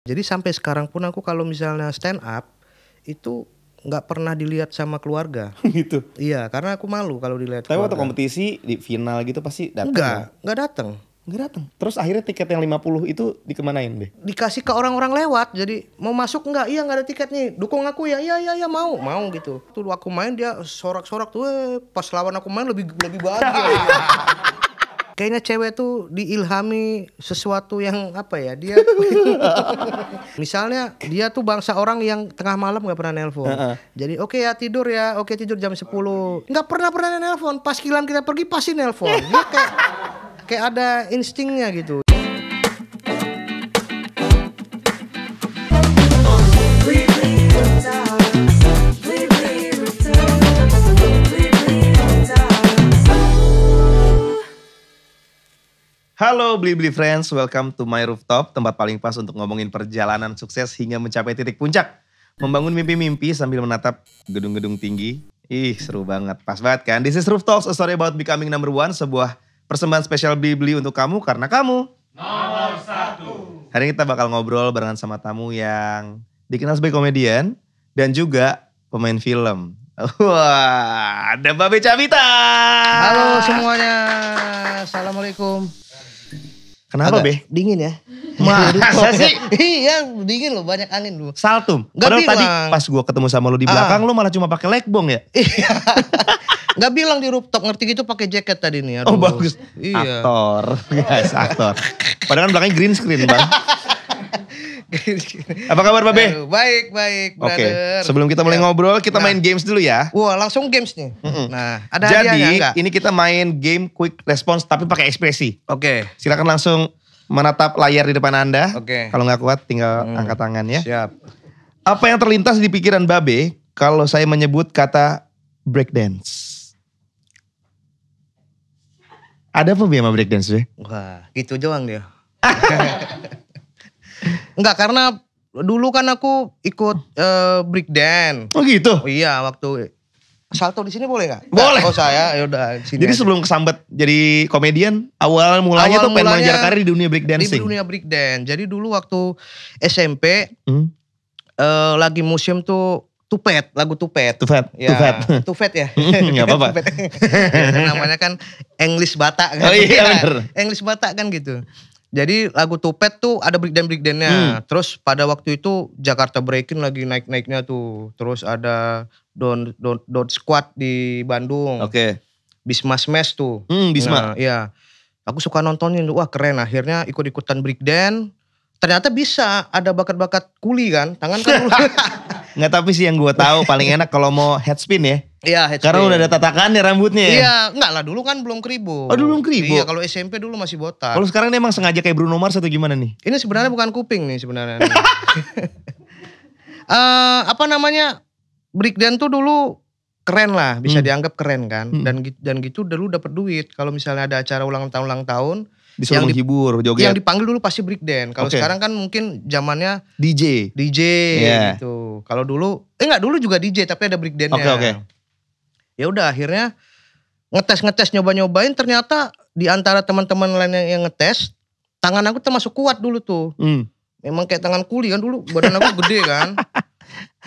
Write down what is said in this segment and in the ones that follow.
Jadi sampai sekarang pun aku kalau misalnya stand up itu nggak pernah dilihat sama keluarga. Gitu. Iya, karena aku malu kalau dilihat Tapi keluarga. waktu kompetisi di final gitu pasti datang. Enggak datang. Enggak datang. Terus akhirnya tiket yang 50 itu dikemanain deh? Dikasih ke orang-orang lewat. Jadi mau masuk enggak? Iya, enggak ada tiket nih. Dukung aku ya. Iya mau gitu. Tuh aku main dia sorak-sorak tuh, pas lawan aku main lebih bahagia. Kayaknya cewek tuh diilhami sesuatu yang apa ya, dia misalnya dia tuh bangsa orang yang tengah malam gak pernah nelpon. Jadi oke tidur jam 10. Gak pernah nelpon. Pas Kilan kita pergi pasti nelpon. Dia kayak ada instingnya gitu. Halo Blibli Friends, welcome to my rooftop, tempat paling pas untuk ngomongin perjalanan sukses hingga mencapai titik puncak. Membangun mimpi-mimpi sambil menatap gedung-gedung tinggi. Ih, seru banget, pas banget kan? This is Roof Talks, a story about becoming number one, sebuah persembahan spesial Blibli untuk kamu karena kamu nomor 1. Hari ini kita bakal ngobrol barengan sama tamu yang dikenal sebagai komedian dan juga pemain film. Wah, ada Babe Cabita. Halo semuanya, assalamualaikum. Kenapa Agak Be? dingin ya? Masa sih? Iya dingin loh, banyak angin loh. Saltum. Nggak Padahal bilang. tadi pas gue ketemu sama lu di belakang lu malah cuma pakai legbong ya? Iya. Nggak bilang di rooftop, ngerti gitu pakai jaket tadi nih. Oh Aduh. bagus. Iya. Aktor. Guys, aktor. Padahal kan belakangnya green screen Bang. Apa kabar Babe? Aduh, baik Oke, brother. sebelum kita mulai ngobrol kita Nah. main games dulu ya. Wah langsung games nih. Nah ada Jadi hadiahnya enggak? ini kita main game quick response tapi pakai ekspresi. Oke. Silakan langsung menatap layar di depan Anda. Oke. Kalau nggak kuat tinggal angkat tangan ya. Siap. Apa yang terlintas di pikiran Babe kalau saya menyebut kata breakdance? Ada apa Be sama breakdance Be? Wah gitu doang dia. Enggak, karena dulu kan aku ikut break dance. Oh gitu? Oh iya, waktu salto di sini boleh nggak? Boleh. Oh saya, yaudah sini. Jadi aja. sebelum kesambet jadi komedian, awal mulanya tuh pengen mengejar karir di dunia di breakdancing. dunia break dance. Jadi dulu waktu SMP Hmm. lagi museum tuh Tupet, lagu Tupet. Tufet, Ya, Tupet ya. Nggak apa-apa. Tupet. Ya, namanya kan English Batak kan. Oh iya, Ya, bener. English Batak kan gitu. Jadi lagu Tupet tuh ada breakdance-nya. Terus pada waktu itu Jakarta Breaking lagi naik-naiknya tuh. Terus ada Don Squad di Bandung. Oke. Bisma Smash tuh. Bisma. Nah, iya. Aku suka nontonin, wah keren. Akhirnya ikut-ikutan breakdance. Ternyata bisa, ada bakat-bakat kuli kan. Tangan kan dulu. Nggak, tapi sih yang gue tahu paling enak kalau mau head spin ya. Iya, headspin. Karena udah ada tatakannya rambutnya ya. Iya, enggak lah dulu kan belum kribo. Oh, dulu belum kribo? Iya, kalau SMP dulu masih botak. Kalau sekarang dia emang sengaja kayak Bruno Mars atau gimana nih? Ini sebenarnya bukan kuping nih sebenarnya. Apa namanya? Breakdance tuh dulu keren lah, bisa dianggap keren kan. Dan gitu dulu dapat duit. Kalau misalnya ada acara ulang tahun Disuruh menghibur, joget. yang dipanggil dulu pasti breakdance. Kalau Oke. sekarang kan mungkin zamannya DJ. DJ gitu. Kalau dulu enggak, dulu juga DJ tapi ada breakdance-nya. Oke. Ya udah akhirnya ngetes nyoba-nyobain, ternyata di antara teman-teman lain yang ngetes, tangan aku termasuk kuat dulu tuh. Memang kayak tangan kuli kan dulu, badan aku gede kan.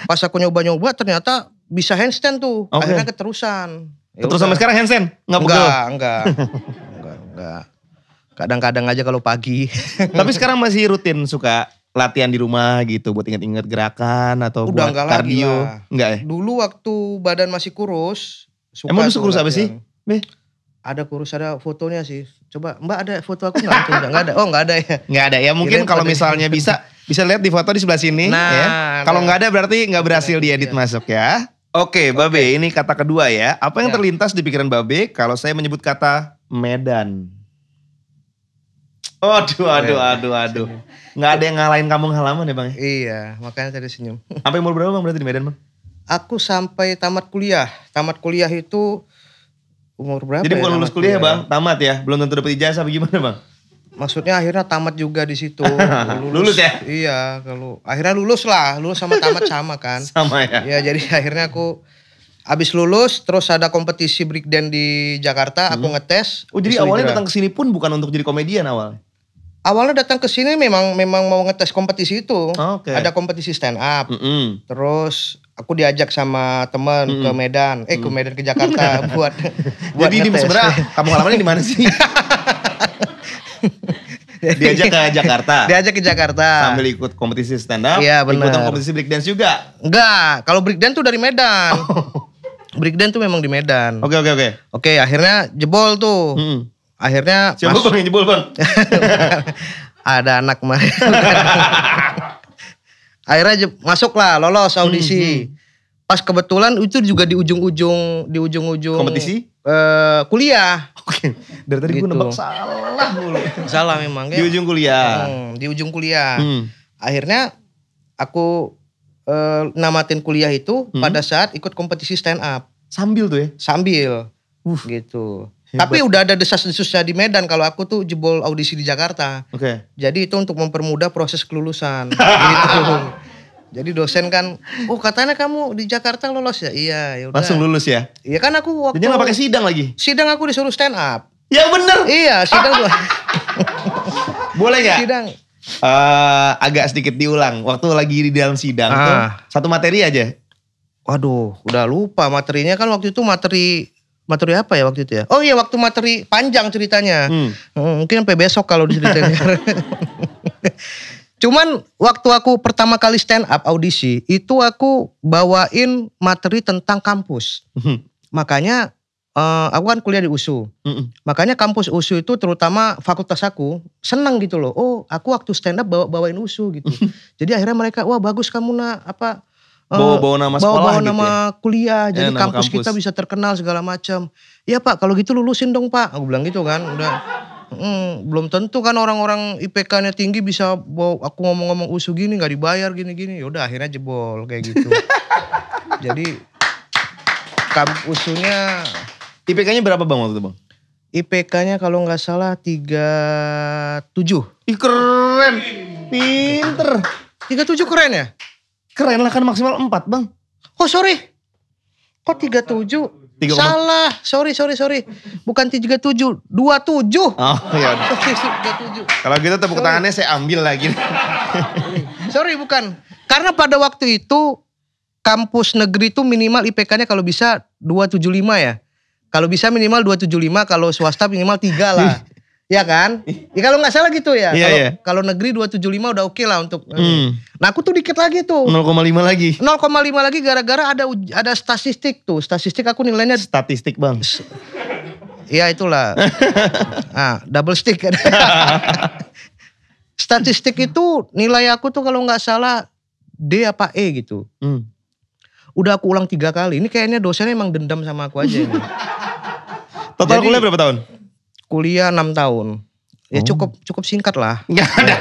Pas aku nyoba-nyoba ternyata bisa handstand tuh. Oke. Akhirnya keterusan. Ya Terus udah. sampai sekarang handstand? Nggak pegel? Enggak. Kadang-kadang aja kalau pagi. Tapi sekarang masih rutin suka latihan di rumah gitu buat inget-inget gerakan atau Udah buat enggak lagi kardio? lah. Enggak ya? Dulu waktu badan masih kurus. suka Emang lu tuh kurus apa latihan. sih? Be? Ada kurus, ada fotonya sih. Coba Mbak ada foto aku enggak? Enggak ada. Oh enggak ada ya. Nggak ada ya, mungkin Kirain kalau pada- misalnya bisa lihat di foto di sebelah sini Nah, ya. Kalau ada. nggak ada berarti nggak berhasil diedit masuk ya. Oke, Babe, ini kata kedua ya. Apa yang Ya. terlintas di pikiran Babe kalau saya menyebut kata Medan? Aduh. Nggak ada yang ngalahin kampung halaman ya Bang? Iya, makanya tadi senyum. Sampai umur berapa Bang berarti di Medan Bang? Aku sampai tamat kuliah. Tamat kuliah itu umur berapa? Jadi ya bukan lulus tamat kuliah Bang, tamat ya? Belum tentu dapat ijazah apa gimana Bang? Maksudnya akhirnya tamat juga di situ. Lulus ya? Iya, kalau akhirnya lulus sama tamat sama kan. Sama ya? Ya jadi akhirnya aku abis lulus terus ada kompetisi breakdance di Jakarta, aku ngetes. Oh jadi disuruh awalnya gerak. datang ke sini pun bukan untuk jadi komedian awalnya? Awalnya datang ke sini memang mau ngetes kompetisi itu. Oke. Ada kompetisi stand up. Terus aku diajak sama teman ke Medan, ke Jakarta buat Jadi ini ngetes. sebenarnya kamu halamannya di mana sih? Diajak ke Jakarta. Diajak ke Jakarta. Sambil ikut kompetisi stand up. Iya, benar. Ikutan kompetisi breakdance juga. Enggak, kalau breakdance tuh dari Medan. Breakdance tuh memang di Medan. Oke. Oke, akhirnya jebol tuh. Akhirnya Siapa bang yang jebol bang? ada anak kemarin. Akhirnya masuklah, lolos audisi. Pas kebetulan itu juga di ujung-ujung Kompetisi? Kuliah. Oke. Dari tadi gue Gitu. nebak salah mulu. Salah memang Di ujung kuliah. Di ujung kuliah. Akhirnya aku namatin kuliah itu pada saat ikut kompetisi stand up. Sambil tuh ya? Sambil. Gitu. Hebat. Tapi udah ada desas-desusnya di Medan kalau aku tuh jebol audisi di Jakarta. Oke. Jadi itu untuk mempermudah proses kelulusan. Gitu. Jadi dosen kan, katanya kamu di Jakarta lolos ya? Iya, ya udah. Langsung lulus ya? Iya kan aku waktu Jadi gak pakai sidang lagi? sidang aku disuruh stand up. Ya bener. Iya, sidang gua. Boleh gak? Sidang. Agak sedikit diulang. Waktu lagi di dalam sidang tuh, satu materi aja. Waduh, udah lupa materinya kan waktu itu materi apa ya waktu itu ya? Oh iya, waktu materi panjang ceritanya. Mungkin sampai besok kalau diceritain. Cuman waktu aku pertama kali stand up audisi, itu aku bawain materi tentang kampus. Makanya aku kan kuliah di USU. Makanya kampus USU itu terutama fakultas aku senang gitu loh. Oh, aku waktu stand up bawain USU gitu. Jadi akhirnya mereka, wah bagus kamu bawa nama sekolah bawa gitu nama kuliah. Jadi nama kampus kita bisa terkenal segala macam. Iya Pak, kalau gitu lulusin dong Pak. Aku bilang gitu kan. Udah belum tentu kan orang-orang IPK-nya tinggi bisa bawa aku ngomong-ngomong USU gini nggak dibayar gini-gini. Yaudah akhirnya jebol kayak gitu. Jadi USU-nya IPK-nya berapa bang waktu itu bang? IPK-nya kalau nggak salah 37. Ih keren, pinter. 37 keren ya? Keren lah kan maksimal 4 bang. Oh sorry. Kok 37? 3, salah. Sorry. Bukan 37, 27. Oh iya. 37. Kalau gitu tepuk tangannya saya ambil lagi. Sorry bukan. Karena pada waktu itu kampus negeri itu minimal IPK-nya kalau bisa 275 ya. Kalau bisa minimal 275, kalau swasta minimal 3 lah. Ya kan? Ya kalau nggak salah gitu ya. Kalau negeri 275 udah oke lah untuk. Nah aku tuh dikit lagi tuh. 0,5 lagi. 0,5 lagi gara-gara ada statistik tuh. Statistik aku nilainya. Statistik bang. Iya itulah. Double stick. Statistik itu nilai aku tuh kalau nggak salah D apa E gitu. Udah aku ulang 3 kali. Ini kayaknya dosennya emang dendam sama aku aja. Total kuliah berapa tahun? Kuliah 6 tahun. Ya cukup singkat lah. Gak ada.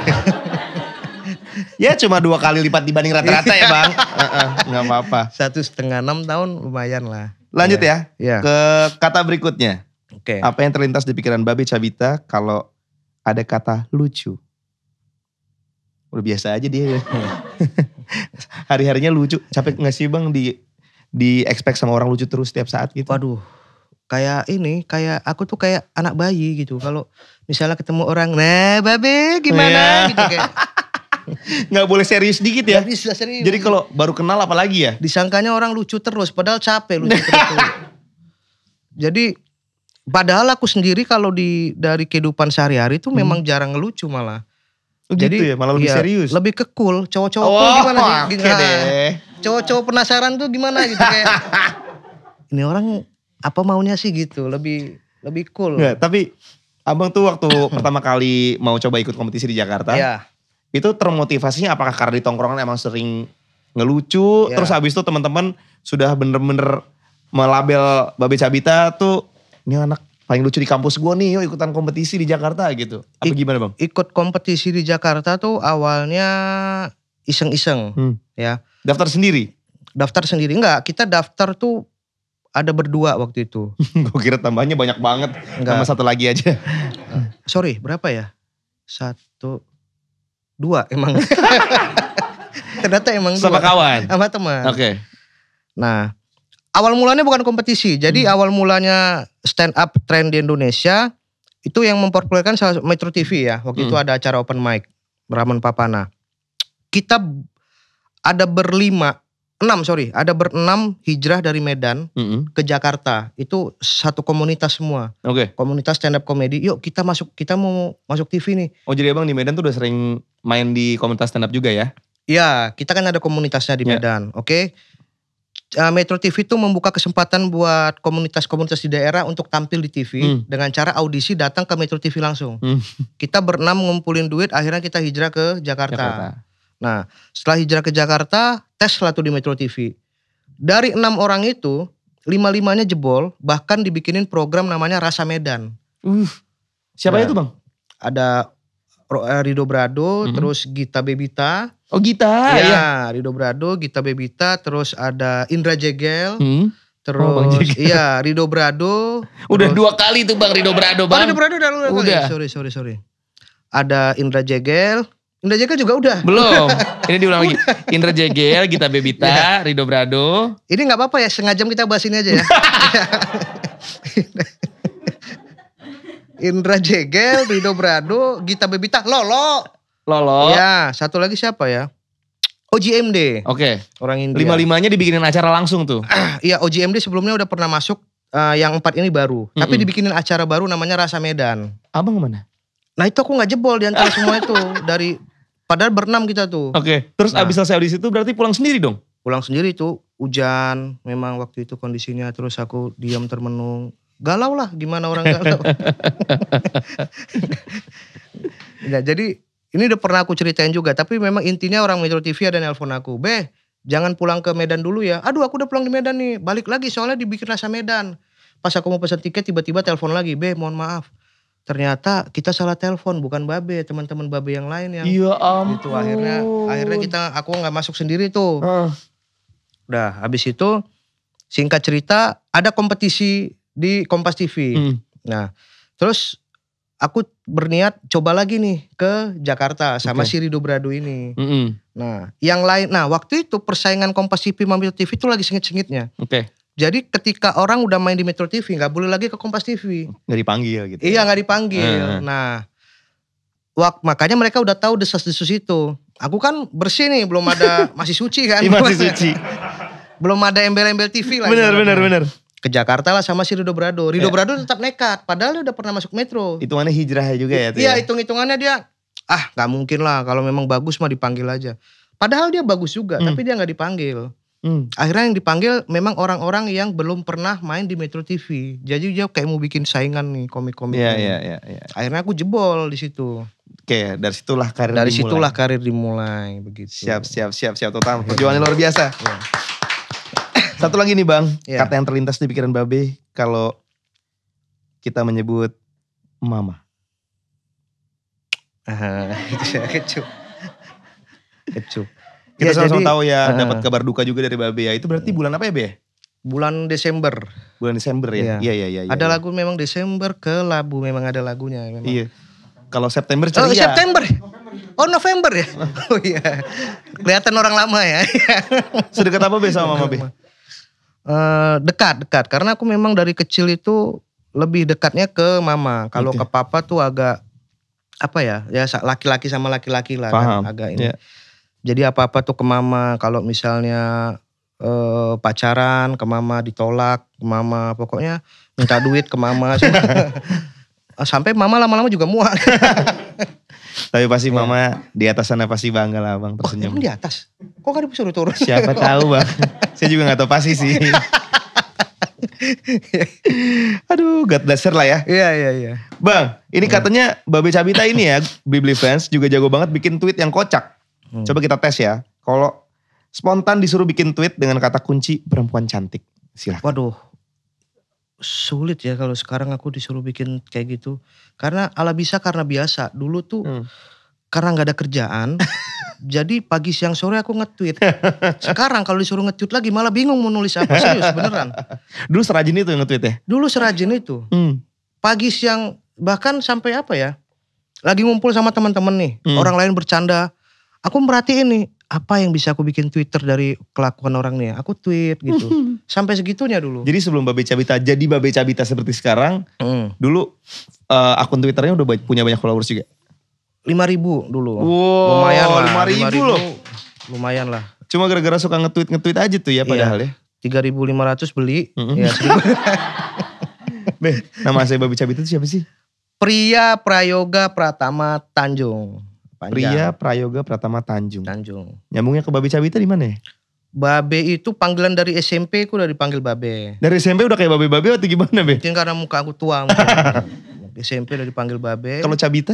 Ya cuma 2 kali lipat dibanding rata-rata ya bang. Gak apa-apa. 1,5 6 tahun lumayan lah. Lanjut ya. Ke kata berikutnya. Oke. Apa yang terlintas di pikiran Babe Cabita kalau ada kata lucu? Udah biasa aja dia. Hari-harinya lucu. Capek gak sih bang di expect sama orang lucu terus setiap saat gitu? Waduh. Kayak aku tuh kayak anak bayi gitu. Kalau misalnya ketemu orang, nah Babe gimana gitu kayak. Gak boleh serius dikit ya. Gak bisa serius. Jadi kalau baru kenal apalagi ya. Disangkanya orang lucu terus, padahal capek lucu terus. Jadi padahal aku sendiri kalau dari kehidupan sehari-hari itu memang jarang ngelucu malah. Jadi ya, malah lebih serius. Lebih ke cool. Cowok-cowok cool gimana sih? Oke deh. Cowok-cowok penasaran tuh gimana gitu kayak. Ini orang apa maunya sih gitu, lebih cool. Nggak, tapi abang tuh waktu pertama kali mau coba ikut kompetisi di Jakarta, itu termotivasinya apakah karena di tongkrongan emang sering ngelucu, terus habis itu teman-teman sudah bener-bener melabel Babe Cabita tuh, ini anak paling lucu di kampus gue nih, yuk ikutan kompetisi di Jakarta gitu. Apa gimana bang? Ikut kompetisi di Jakarta tuh awalnya iseng-iseng ya. Daftar sendiri? Daftar sendiri, enggak, kita daftar tuh ada berdua waktu itu. Gue kira tambahnya banyak banget. Enggak. Sama satu lagi aja. Sorry, berapa ya? 1, 2 emang. Ternyata emang 2. Sama kawan? Sama teman. Oke. Nah, awal mulanya bukan kompetisi. Jadi awal mulanya stand up trend di Indonesia Itu yang mempopulerkan Metro TV ya. Waktu itu ada acara open mic. Rahman Papana. Kita ada berenam hijrah dari Medan ke Jakarta. Itu satu komunitas semua. Komunitas stand up comedy. Yuk kita mau masuk TV nih. Oh jadi abang di Medan tuh udah sering main di komunitas stand up juga ya? Iya, kita kan ada komunitasnya di Medan. Oke. Metro TV itu membuka kesempatan buat komunitas-komunitas di daerah untuk tampil di TV dengan cara audisi datang ke Metro TV langsung. Kita berenam ngumpulin duit, akhirnya kita hijrah ke Jakarta. Nah, setelah hijrah ke Jakarta, tes lah tuh di Metro TV. Dari 6 orang itu, 5-5-nya jebol, bahkan dibikinin program namanya Rasa Medan. Siapa itu bang? Ada Rido Brado, terus Gita Bebita. Oh Gita, iya. Rido Brado, Gita Bebita, terus ada Indra Jegel. Terus Rido Brado. Udah terus, 2 kali tuh bang Rido Brado bang. Rido Brado udah. Sorry. Ada Indra Jegel. Indra Jegel juga udah. Belum. Ini diulang lagi. Indra Jegel, Gita Bebita, Rido Brado. Ini gak apa-apa ya, setengah jam kita bahas ini aja ya. Indra Jegel, Rido Brado, Gita Bebita, Lolo. Ya, satu lagi siapa ya? OJMD. Oke. Orang India. 5-5-nya dibikinin acara langsung tuh. Iya, OJMD sebelumnya udah pernah masuk, yang 4 ini baru. Tapi dibikinin acara baru namanya Rasa Medan. Abang kemana? Nah itu aku gak jebol di antara semua itu. Padahal berenam kita tuh. Oke. Terus abis selesai audisi itu berarti pulang sendiri dong? Pulang sendiri tuh, hujan. Memang waktu itu kondisinya, terus aku diam termenung. Galau lah, gimana orang galau. Nah, jadi ini udah pernah aku ceritain juga. Tapi memang intinya orang Metro TV ada nelpon aku. Jangan pulang ke Medan dulu ya. Aduh aku udah pulang di Medan nih. Balik lagi soalnya dibikin Rasa Medan. Pas aku mau pesan tiket tiba-tiba telepon lagi. Mohon maaf. Ternyata kita salah telepon, bukan Babe, teman-teman Babe yang lain yang. Iya ampun. Gitu akhirnya aku nggak masuk sendiri tuh. Udah habis itu singkat cerita ada kompetisi di Kompas TV. Nah terus aku berniat coba lagi nih ke Jakarta sama si Rido Brado ini. Nah yang lain, waktu itu persaingan Kompas TV sama Metro TV itu lagi sengit-sengitnya. Jadi ketika orang udah main di Metro TV gak boleh lagi ke Kompas TV. Gak dipanggil gitu. Iya gak dipanggil. Nah makanya mereka udah tahu desas-desus itu. Aku kan bersih nih, belum ada, masih suci kan. Masih suci. Belum ada embel-embel TV lah. Bener. Ke Jakarta lah sama si Rido Brado. Rido Brado tetap nekat, padahal dia udah pernah masuk Metro. Hitungannya hijrah juga ya? Iya hitung-hitungannya dia, gak mungkin lah kalau memang bagus mah dipanggil aja. Padahal dia bagus juga, tapi dia gak dipanggil. Akhirnya yang dipanggil memang orang-orang yang belum pernah main di Metro TV. Jadi dia kayak mau bikin saingan nih komik-komik. Iya. Akhirnya aku jebol di situ. Oke, dari situlah karir dimulai begitu. Siap. Total perjuangannya luar biasa. Ya. Satu lagi nih bang, kata yang terlintas di pikiran Babe kalau kita menyebut mama. Itu saya kecup. Kita sama-sama tahu ya, dapat kabar duka juga dari Babe ya. Itu berarti bulan apa ya Be? Bulan Desember. Bulan Desember ya? Iya. Ada lagu memang Desember ke Labu, memang ada lagunya. Memang. Iya. Kalau September ceria. Oh September. Oh November ya? Oh iya. Kelihatan orang lama ya. Sedekat apa Be sama Mama Be? Dekat. Karena aku memang dari kecil itu lebih dekatnya ke Mama. Kalau ke Papa tuh agak ya laki-laki sama laki-laki lah. Paham. Kan, agak ini. Jadi apa-apa tuh ke Mama. Kalau misalnya pacaran ke Mama, ditolak ke Mama. Pokoknya minta duit ke Mama. Sampai Mama lama-lama juga muak. Tapi pasti Mama di atas sana pasti bangga lah bang, tersenyum. Emang di atas? Kok gak disuruh turun? Siapa tahu bang. Saya juga gak tahu pasti sih. Aduh, God bless her lah ya. Iya. Bang, ini katanya Babe Cabita ini ya, Bibli fans juga jago banget bikin tweet yang kocak. Coba kita tes ya. Kalau spontan disuruh bikin tweet dengan kata kunci perempuan cantik. Silahkan. Waduh, sulit ya kalau sekarang aku disuruh bikin kayak gitu. Karena karena biasa. Dulu tuh karena gak ada kerjaan. Jadi pagi siang sore aku nge-tweet. Sekarang kalau disuruh nge-tweet lagi malah bingung mau nulis apa. Serius beneran. Dulu serajin itu nge-tweet ya? Dulu serajin itu. Pagi siang bahkan sampai lagi ngumpul sama teman-teman nih. Orang lain bercanda. Aku merhatiin nih apa yang bisa aku bikin Twitter dari kelakuan orang nih. Aku tweet gitu. Sampai segitunya dulu. Jadi sebelum Babe Cabita jadi Babe Cabita seperti sekarang, dulu akun Twitternya udah punya banyak followers juga? 5.000 dulu. Wow, lumayan lah. 5.000 loh. Lumayan lah. Cuma gara-gara suka nge-tweet aja tuh ya padahal ya. 3.500 beli. Ya 1.000. Be, nama saya Babe Cabita itu siapa sih? Pria Prayoga Pratama Tanjung. Panjang. Pria Prayoga Pratama Tanjung. Nyambungnya ke Babe Cabita di mana ya? Babe itu panggilan dari SMP aku udah dipanggil Babe. Dari SMP udah kayak Babe-Babe atau gimana, Be? Mungkin karena muka aku tua. SMP udah dipanggil Babe. Kalau Cabita?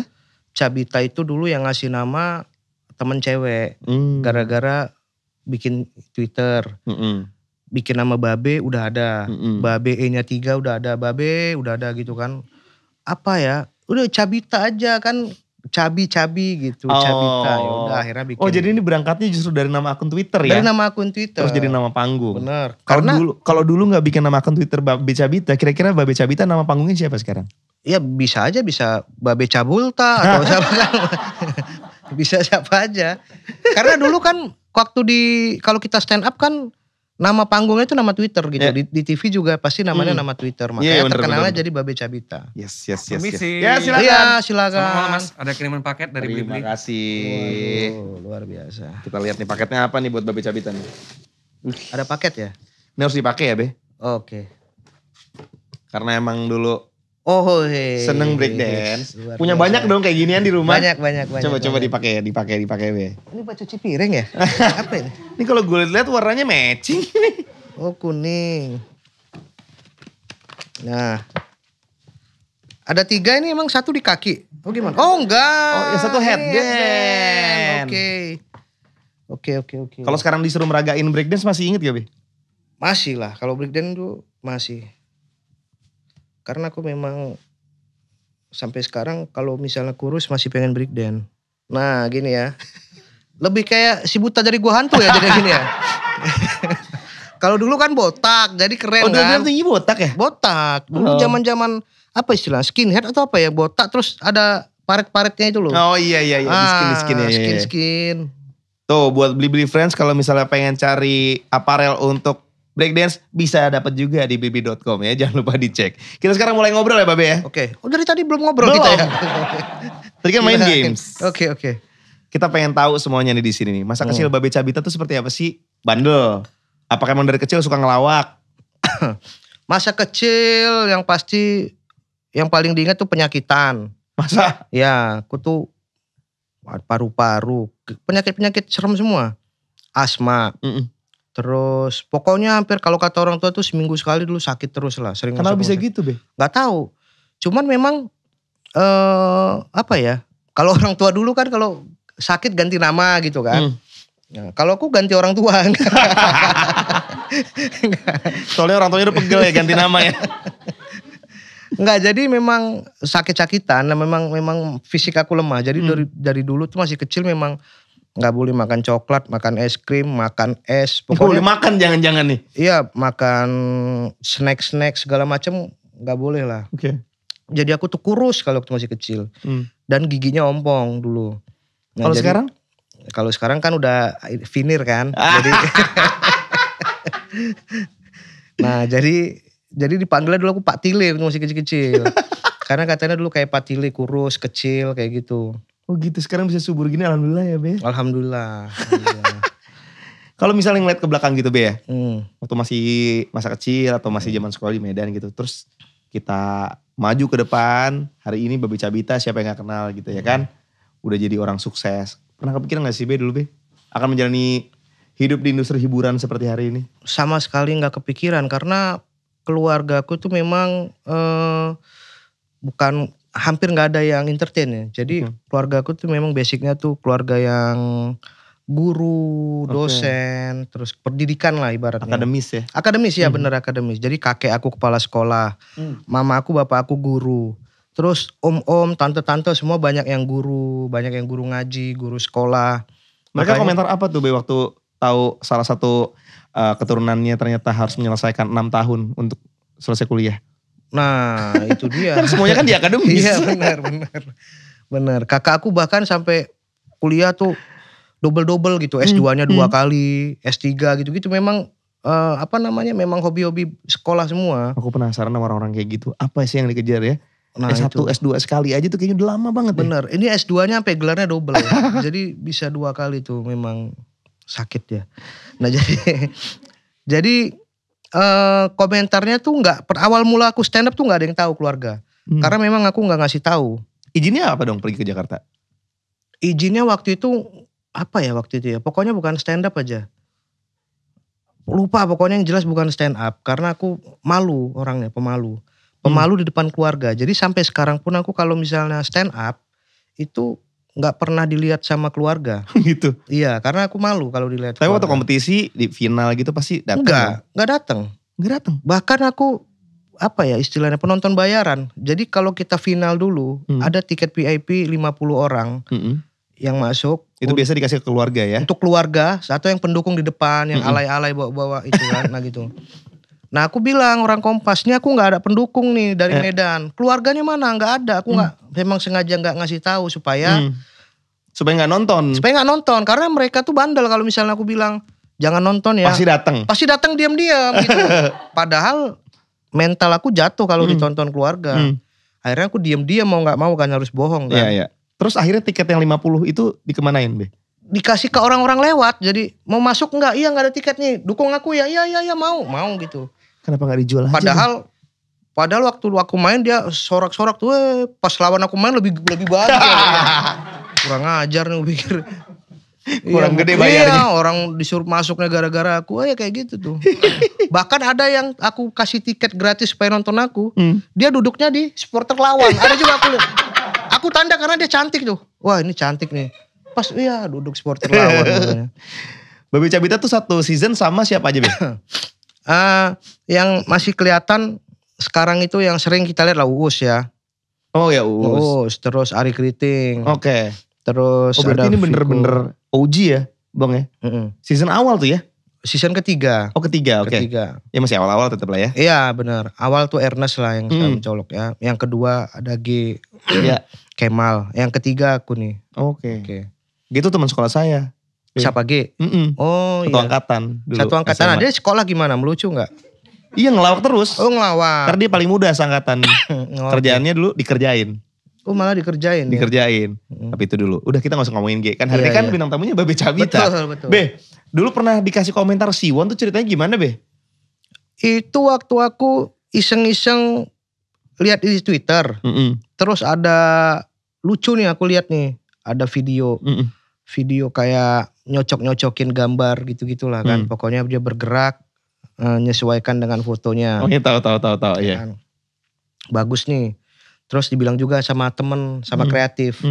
Cabita itu dulu yang ngasih nama temen cewek. Gara-gara bikin Twitter. Bikin nama Babe udah ada. Babe E-nya 3 udah ada. Babe udah ada gitu kan. Apa ya? Udah Cabita aja kan. Cabi-cabi gitu. Cabita. Ya udah akhirnya bikin. Oh jadi ini berangkatnya justru dari nama akun Twitter ya? Dari nama akun Twitter. Terus jadi nama panggung. Bener. Kalau dulu gak bikin nama akun Twitter Babe Cabita, kira-kira Babe Cabita nama panggungnya siapa sekarang? Ya bisa aja, bisa Babe Cabulta atau siapa kan. Bisa siapa aja. Karena dulu kan waktu kalau kita stand up kan nama panggungnya itu nama Twitter gitu. Yeah. Di TV juga pasti namanya nama Twitter. Makanya terkenalnya jadi Babe Cabita. Yes. Permisi. Ya silakan. Iya silakan. Selamat Mas, ada kiriman paket dari Blibli. Terima kasih. Waduh, luar biasa. Kita lihat nih paketnya apa nih buat Babe Cabita nih. Ada paket ya? Ini harus dipakai ya, Be? Oke. Karena emang dulu seneng breakdance. Punya biasa. banyak dong kayak ginian di rumah. Banyak. Coba dipakai Be. Ini buat cuci piring ya? Apa ini? Ini kalau gue lihat warnanya matching nih. Oh kuning. Nah. Ada 3 ini emang 1 di kaki. Oh gimana? Oh enggak. Oh yang 1 headband. Oke. Kalau sekarang disuruh meragain breakdance masih inget gak, Be? Masih lah. Kalau breakdance tuh masih. Karena aku memang sampai sekarang kalau misalnya kurus masih pengen breakdance. Nah gini ya. Lebih kayak si buta dari gua hantu ya jadi gini ya. Kalau dulu kan botak jadi keren kan. Oh tinggi botak ya? Botak. Dulu zaman-zaman apa istilah skinhead atau apa ya, botak terus ada paret-paretnya itu loh. Oh iya di skin. Tuh buat Blibli Friends kalau misalnya pengen cari aparel untuk breakdance bisa dapat juga di blibli.com ya, jangan lupa dicek. Kita sekarang mulai ngobrol ya Babe ya. Oke. Oh dari tadi belum ngobrol kita ya. Tadi kan main games. Oke. Kita pengen tahu semuanya nih di sini nih. Masa kecil Babe Cabita tuh seperti apa sih? Bandel. Apakah emang dari kecil suka ngelawak? Masa kecil yang pasti yang paling diingat tuh penyakitan. Masa? Ya, aku tuh paru-paru, penyakit-penyakit serem semua. Asma. Terus pokoknya hampir kalau kata orang tua tuh seminggu sekali dulu sakit terus lah. Sering. Kenapa bisa gitu, Be? Gak tahu. Cuman memang apa ya? Kalau orang tua dulu kan kalau sakit ganti nama gitu kan. Nah, kalau aku ganti orang tua. Soalnya orang tuanya udah pegel ya ganti nama ya. Enggak, jadi memang sakit-sakitan, memang fisik aku lemah. Jadi dari dulu tuh masih kecil memang nggak boleh makan coklat, makan es krim, makan es. Pokoknya boleh makan jangan-jangan nih. Iya, makan snack segala macam nggak boleh lah. Oke. Jadi aku tuh kurus kalau waktu masih kecil. Dan giginya ompong dulu. Nah, kalau sekarang? Kalau sekarang kan udah finir kan. Jadi nah, jadi dipanggilnya dulu aku Pak Tile waktu masih kecil-kecil. Karena katanya dulu kayak Pak Tile kurus, kecil kayak gitu. Oh gitu, sekarang bisa subur gini alhamdulillah ya Be. Alhamdulillah. Kalau misalnya ngeliat ke belakang gitu Be ya. Hmm. Waktu masih masa kecil atau masih zaman sekolah di Medan gitu. Terus kita maju ke depan, hari ini Babe Cabita siapa yang gak kenal gitu ya kan. Udah jadi orang sukses. Pernah kepikiran gak sih Be dulu Be? Akan menjalani hidup di industri hiburan seperti hari ini? Sama sekali gak kepikiran karena keluarga aku tuh memang bukan, hampir gak ada yang entertain ya. Jadi keluarga aku tuh memang basicnya tuh keluarga yang guru, dosen, terus pendidikan lah ibaratnya. Akademis ya? Akademis ya bener akademis. Jadi kakek aku kepala sekolah, mama aku bapak aku guru. Terus om-om, tante-tante semua banyak yang guru ngaji, guru sekolah. Mereka komentar apa tuh Be waktu tahu salah satu keturunannya ternyata harus menyelesaikan 6 tahun untuk selesai kuliah? Nah itu dia. Kan semuanya kan di akademis. Iya benar. Kakak aku bahkan sampai kuliah tuh double gitu. S2-nya 2 kali, S3 gitu-gitu. Memang memang hobi-hobi sekolah semua. Aku penasaran sama orang-orang kayak gitu. Apa sih yang dikejar ya? Nah, S1, itu. S2 sekali aja tuh kayaknya udah lama banget. Bener, ini S2-nya sampai gelarnya double ya. Jadi bisa 2 kali tuh, memang sakit ya. Nah jadi komentarnya tuh awal mula aku stand up tuh gak ada yang tahu keluarga. Karena memang aku gak ngasih tahu. Izinnya apa dong pergi ke Jakarta? Izinnya waktu itu pokoknya bukan stand up aja. Lupa pokoknya yang jelas bukan stand up. Karena aku malu orangnya, pemalu di depan keluarga. Jadi sampai sekarang pun aku kalau misalnya stand up itu nggak pernah dilihat sama keluarga. Gitu. Iya, karena aku malu kalau dilihat. Tapi waktu kompetisi di final gitu pasti datang. Nggak datang. Bahkan aku istilahnya penonton bayaran. Jadi kalau kita final dulu ada tiket VIP 50 orang yang masuk. Itu biasa dikasih ke keluarga ya? Untuk keluarga, atau yang pendukung di depan yang alay-alay bawa-bawa itu kan. Nah gitu. Nah aku bilang orang Kompas, ini aku gak ada pendukung nih dari Medan. Keluarganya mana? Gak ada. Aku memang sengaja gak ngasih tahu supaya supaya gak nonton. Karena mereka tuh bandel kalau misalnya aku bilang jangan nonton ya. Pasti datang diam-diam gitu. Padahal mental aku jatuh kalau ditonton keluarga. Akhirnya aku diam-diam mau gak mau kan harus bohong kan. Iya. Terus akhirnya tiket yang 50 itu dikemanain Be? Dikasih ke orang-orang lewat. Jadi mau masuk enggak? Iya gak ada tiket nih. Dukung aku ya? Iya mau gitu. Kenapa gak dijual aja? Padahal waktu aku main dia sorak-sorak tuh. Pas lawan aku main lebih banyak. Kurang ajar nih pikir. Kurang gede bayarnya. Iya, orang disuruh masuknya gara-gara aku. Ya kayak gitu tuh. Bahkan ada yang aku kasih tiket gratis supaya nonton aku. Dia duduknya di supporter lawan. Ada juga aku lihat. Aku tanda karena dia cantik tuh. Wah ini cantik nih. Pas duduk supporter lawan. Babe Cabita tuh satu season sama siapa aja Be? Yang masih kelihatan sekarang itu yang sering kita lihat lah Uus ya. Oh ya Uus. Terus Ari Kriting. Oke. Terus berarti ini bener-bener OG ya Bang ya? Season awal tuh ya? Season ketiga. Oh ketiga, oke. Ya masih awal-awal tetap lah ya? Iya benar. Awal tuh Ernest lah yang mencolok ya. Yang kedua ada G. Ya. Kemal. Yang ketiga aku nih. Oke. Gitu teman sekolah saya. Siapa G? Oh Satu angkatan dulu. Satu angkatan. Nah, dia sekolah gimana? Melucu gak? Iya ngelawak terus. Oh ngelawak. Karena dia paling muda seangkatan. Kerjaannya dulu dikerjain. Oh malah dikerjain ya? Dikerjain. Tapi itu dulu. Udah kita gak usah ngomongin G. Kan hari ini kan bintang tamunya Babe Cabita. Betul. Be, dulu pernah dikasih komentar Siwon tuh ceritanya gimana Be? Itu waktu aku iseng-iseng lihat di Twitter. Terus ada lucu nih aku lihat nih. Ada video. Video kayak nyocok-nyocokin gambar gitu-gitulah kan. Pokoknya dia bergerak. Menyesuaikan dengan fotonya. Oh iya tahu iya. Bagus nih. Terus dibilang juga sama temen, sama kreatif.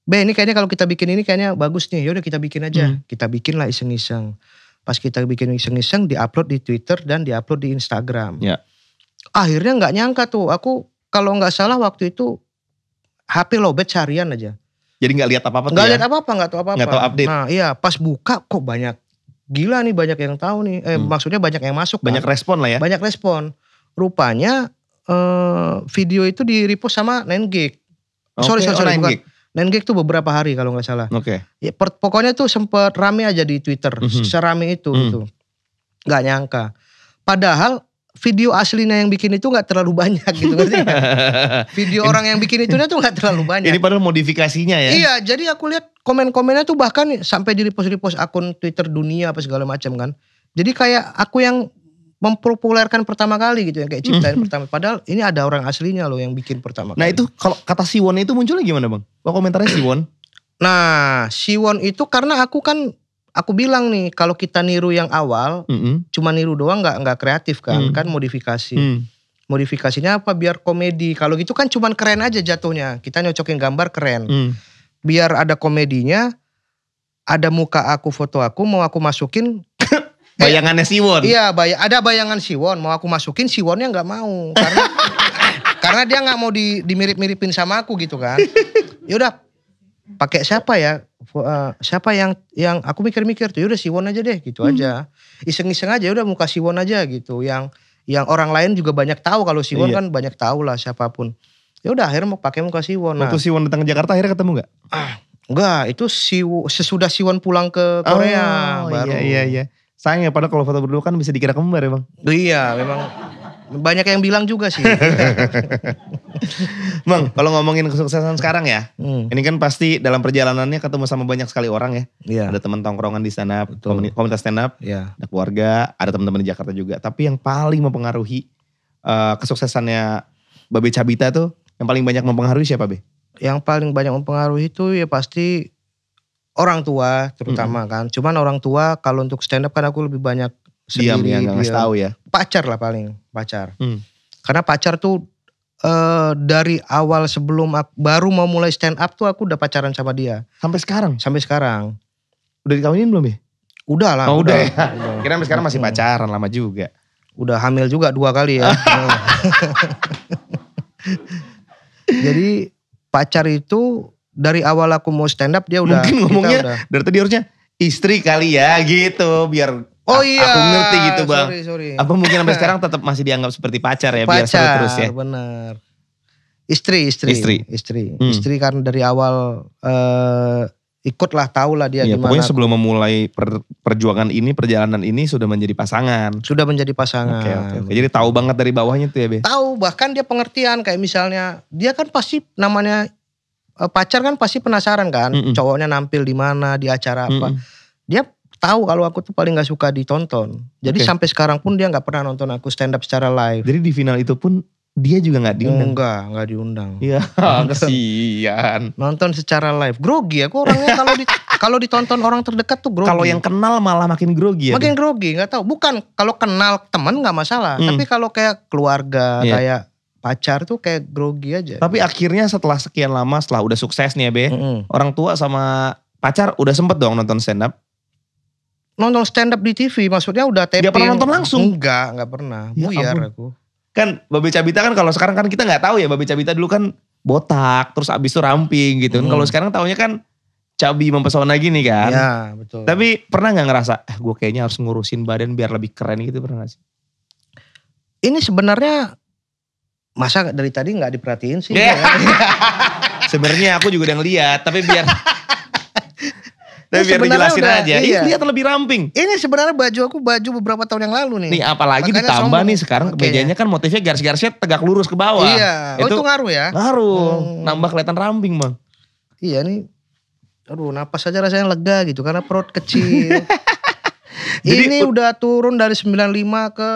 Be ini kayaknya kalau kita bikin ini kayaknya bagus nih. Yaudah kita bikin aja. Kita bikin lah iseng-iseng. Pas kita bikin iseng-iseng diupload di Twitter dan diupload di Instagram. Ya. Akhirnya gak nyangka tuh. Aku kalau gak salah waktu itu HP lowbat seharian aja. Jadi gak lihat apa-apa tuh Gak lihat apa-apa, gak tahu apa-apa. Gak tahu update. Nah iya pas buka kok banyak. Gila nih banyak yang tahu nih. Maksudnya banyak yang masuk. Banyak respon lah ya. Banyak respon. Rupanya video itu di repost sama 9gag. Sorry bukan. 9gag tuh beberapa hari kalau gak salah. Oke. Ya, pokoknya tuh sempet rame aja di Twitter. Serame itu gitu. Gak nyangka. Padahal video aslinya yang bikin itu gak terlalu banyak gitu. Video orang yang bikin itunya tuh gak terlalu banyak. Ini padahal modifikasinya ya. Iya jadi aku lihat komen-komennya tuh bahkan sampai di repost akun Twitter dunia apa segala macam kan. Jadi kayak aku yang mempopulerkan pertama kali gitu yang kayak ciptain pertama. Padahal ini ada orang aslinya loh yang bikin pertama kali. Nah itu kalau kata Siwon itu munculnya gimana Bang? Komentarnya Siwon? Nah Siwon itu karena aku bilang nih kalau kita niru yang awal cuma niru doang nggak kreatif kan. Kan modifikasi. Modifikasinya apa biar komedi. Kalau gitu kan cuman keren aja jatuhnya. Kita nyocokin gambar keren. Biar ada komedinya. Ada muka aku, foto aku mau aku masukin. Bayangannya Siwon. Iya, ada bayangan Siwon. Mau aku masukin, Siwonnya gak mau. Karena dia gak mau dimirip-miripin sama aku gitu kan. Yaudah, pakai siapa ya? Siapa yang aku mikir-mikir tuh. Yaudah Siwon aja deh gitu aja. Iseng-iseng aja, udah muka Siwon aja gitu. Yang orang lain juga banyak tahu. Kalau Siwon kan banyak tahu lah siapapun. Yaudah akhirnya mau pakai muka Siwon. Waktu Siwon datang ke Jakarta akhirnya ketemu gak? Enggak, itu sesudah Siwon pulang ke Korea baru. Iya. Sayang ya, padahal kalau foto berdua kan bisa dikira kembar ya Bang. Iya memang banyak yang bilang juga sih. Bang, kalau ngomongin kesuksesan sekarang ya. Hmm. Ini kan pasti dalam perjalanannya ketemu sama banyak sekali orang ya. Iya. Ada teman tongkrongan di stand up, Betul. komunitas stand up. Iya. Ada keluarga, ada teman-teman di Jakarta juga. Tapi yang paling mempengaruhi kesuksesannya Babe Cabita tuh, yang paling banyak mempengaruhi siapa Be? Yang paling banyak mempengaruhi itu ya pasti orang tua terutama kan. Cuman orang tua kalau untuk stand up kan aku lebih banyak Diam ya, sendiri. gak ngasih tahu ya. Pacar lah paling, pacar. Hmm. Karena pacar tuh dari awal sebelum baru mau mulai stand up tuh aku udah pacaran sama dia. Sampai sekarang? Sampai sekarang. Udah dikawinin belum ya? Udah lah. Oh udah ya? Udah. Kira sampai sekarang masih pacaran, lama juga. Udah hamil juga 2 kali ya. Jadi pacar itu dari awal aku mau stand up dia udah. Mungkin ngomongnya udah. dari tadi harusnya istri kali ya gitu. Biar Oh iya. aku ngerti gitu Bang. Sorry. Apa mungkin sampai sekarang tetap masih dianggap seperti pacar ya? Biar seru Pacar, terus ya? benar. Istri. Hmm. Istri kan dari awal ikutlah tahulah dia Iya, gimana. pokoknya sebelum memulai perjuangan ini, perjalanan ini sudah menjadi pasangan. Sudah menjadi pasangan. Oke. Jadi tahu banget dari bawahnya tuh ya Be? Tahu, bahkan dia pengertian kayak misalnya dia kan pasti namanya pacar kan pasti penasaran kan, cowoknya nampil di mana, di acara apa. Dia tahu kalau aku tuh paling nggak suka ditonton. Jadi sampai sekarang pun dia nggak pernah nonton aku stand up secara live. Jadi di final itu pun dia juga nggak diundang? Nggak diundang. Iya, kesian. Nonton secara live, grogi aku orangnya kalau ditonton orang terdekat tuh grogi. Kalau yang kenal malah makin grogi ya? Makin grogi, nggak tahu. Bukan kalau kenal teman nggak masalah, tapi kalau kayak keluarga, kayak pacar tuh kayak grogi aja. Tapi akhirnya setelah sekian lama, setelah udah sukses nih ya Be, orang tua sama pacar udah sempet dong nonton stand up? Nonton stand up di TV, maksudnya udah taping. Gak pernah nonton langsung? Nggak pernah. Ya Buyar ampun. aku. Kan Babe Cabita kan kalau sekarang kan kita gak tahu ya, Babe Cabita dulu kan botak, terus abis itu ramping gitu. Kalau sekarang taunya kan cabi mempesona gini kan. Iya betul. Tapi pernah gak ngerasa, gue kayaknya harus ngurusin badan biar lebih keren gitu, pernah gak sih? Ini sebenarnya masa dari tadi nggak diperhatiin sih? Yeah. Sebenarnya aku juga udah ngeliat, tapi biar biar dijelasin udah, aja. Iya. Lihat lebih ramping. Ini sebenarnya baju aku beberapa tahun yang lalu nih. Nih apalagi makanya ditambah sombong. nih sekarang mejanya kan motifnya garis-garisnya tegak lurus ke bawah. Iya. Oh itu ngaruh ya? Ngaruh. Nambah kelihatan ramping Bang. Iya nih. Aduh napas aja rasanya lega gitu karena perut kecil. Jadi, ini udah turun dari 95 ke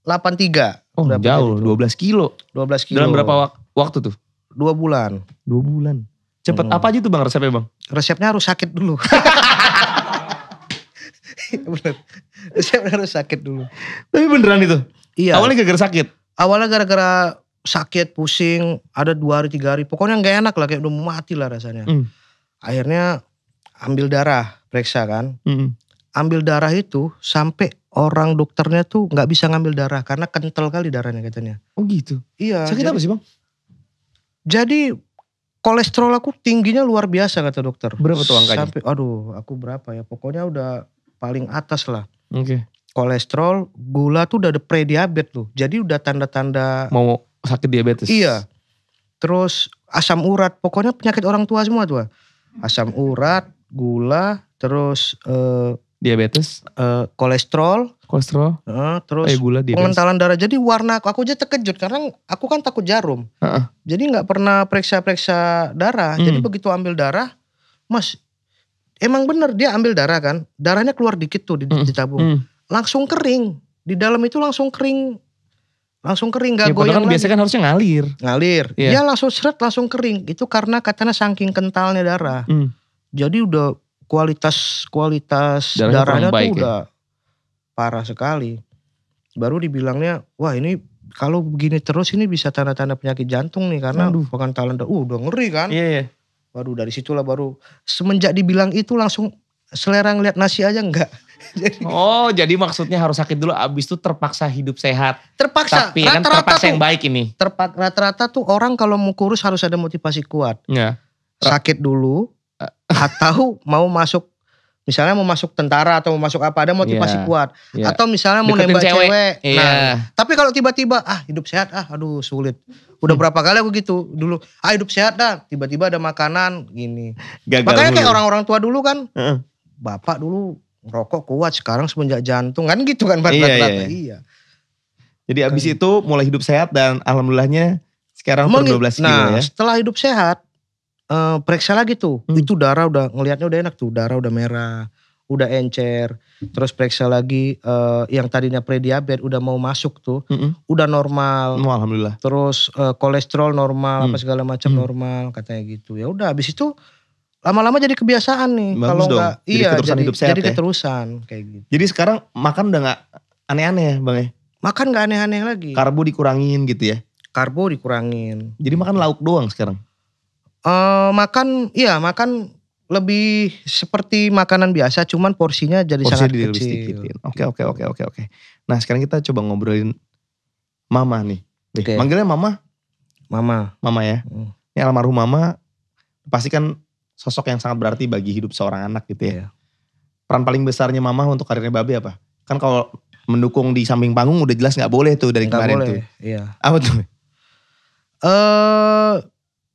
83. Oh jauh, 12 kilo. 12 kilo. Dalam berapa waktu tuh? 2 bulan. 2 bulan. Cepet apa aja tuh Bang resepnya Bang? Resepnya harus sakit dulu. Bener. Resepnya harus sakit dulu. Tapi beneran itu? Iya. Awalnya gara-gara sakit? Awalnya gara-gara sakit, pusing, ada 2 hari 3 hari. Pokoknya gak enak lah, kayak udah mau mati lah rasanya. Akhirnya ambil darah, periksa kan. Ambil darah itu sampai orang dokternya tuh gak bisa ngambil darah. Karena kental kali darahnya katanya. Oh gitu? Iya. Sakit apa sih Bang? Jadi kolesterol aku tingginya luar biasa kata dokter. Berapa tuh angkanya? Sampai, aku berapa ya. Pokoknya udah paling atas lah. Oke. Kolesterol, gula tuh udah ada pre-diabetes loh. Jadi udah tanda-tanda. Mau sakit diabetes? Iya. Terus asam urat, pokoknya penyakit orang tua semua tuh. Asam urat, gula, terus diabetes, kolesterol, terus gula, diabetes. pengentalan darah. Jadi warna aku aja terkejut karena aku kan takut jarum. Jadi nggak pernah periksa darah. Jadi begitu ambil darah, Mas, emang bener dia ambil darah kan, darahnya keluar dikit tuh ditabung, langsung kering. Di dalam itu langsung kering gak goyang kan lagi. Biasanya kan harusnya ngalir. Dia langsung seret langsung kering. Itu karena katanya saking kentalnya darah. Jadi udah kualitas darahnya tuh udah parah sekali. Baru dibilangnya, wah ini kalau begini terus ini bisa tanda-tanda penyakit jantung nih karena pengentalan darah. Udah ngeri kan? Iya. Baru dari situlah semenjak dibilang itu langsung selera ngeliat nasi aja enggak. Jadi maksudnya harus sakit dulu abis itu terpaksa hidup sehat. Terpaksa. Tapi kan terpaksa yang baik ini. Rata-rata tuh orang kalau mau kurus harus ada motivasi kuat. Iya. Sakit dulu atau mau masuk, misalnya mau masuk tentara atau mau masuk apa, ada motivasi kuat. Atau misalnya mau nembak cewek. Nah, tapi kalau tiba-tiba hidup sehat, aduh sulit. Udah berapa kali aku gitu dulu, hidup sehat dah, tiba-tiba ada makanan gini. Gagal makanya dulu. Kayak orang-orang tua dulu kan, bapak dulu Ngerokok kuat, sekarang semenjak jantung kan gitu kan rata-rata. Iya. Jadi abis itu mulai hidup sehat dan alhamdulillahnya sekarang turun 12 kilo ya. Nah setelah hidup sehat, periksa lagi tuh. Itu darah udah, ngelihatnya udah enak tuh. Darah udah merah, udah encer. Terus periksa lagi yang tadinya prediabetes udah mau masuk tuh. Udah normal. Alhamdulillah. Terus kolesterol normal, apa segala macam normal katanya gitu. Ya udah abis itu lama-lama jadi kebiasaan nih. Kalau enggak, jadi keterusan hidup sehat jadi keterusan kayak gitu. Jadi sekarang makan udah gak aneh-aneh ya Bang ya? Makan gak aneh-aneh lagi. Karbo dikurangin gitu ya? Karbo dikurangin. Jadi makan lauk doang sekarang? Makan lebih seperti makanan biasa, cuman porsinya jadi sangat kecil. Oke. Nah sekarang kita coba ngobrolin mama nih. Manggilnya mama? Mama ya. Ini almarhum mama pasti kan sosok yang sangat berarti bagi hidup seorang anak gitu ya. Peran paling besarnya mama untuk karirnya Babe apa? Kan kalau mendukung di samping panggung udah jelas gak boleh tuh dari kemarin tuh. Iya. Apa tuh?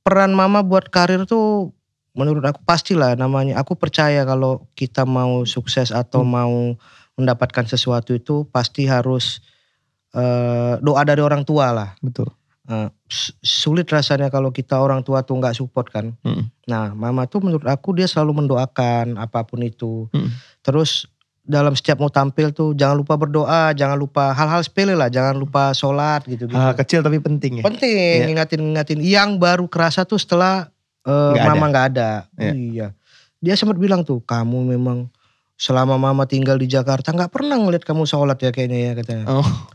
Peran mama buat karir tuh menurut aku pastilah namanya. Aku percaya kalau kita mau sukses atau mau mendapatkan sesuatu itu pasti harus doa dari orang tua lah. Betul. Sulit rasanya kalau kita orang tua tuh gak support kan. Nah mama tuh menurut aku dia selalu mendoakan apapun itu. Terus dalam setiap mau tampil tuh jangan lupa berdoa, jangan lupa hal-hal sepele lah, jangan lupa sholat gitu. Hal kecil tapi penting ya. Penting, ngingatin. Yang baru kerasa tuh setelah mama gak ada. Iya. Dia sempat bilang tuh, kamu memang selama mama tinggal di Jakarta gak pernah ngeliat kamu sholat ya kayaknya ya katanya.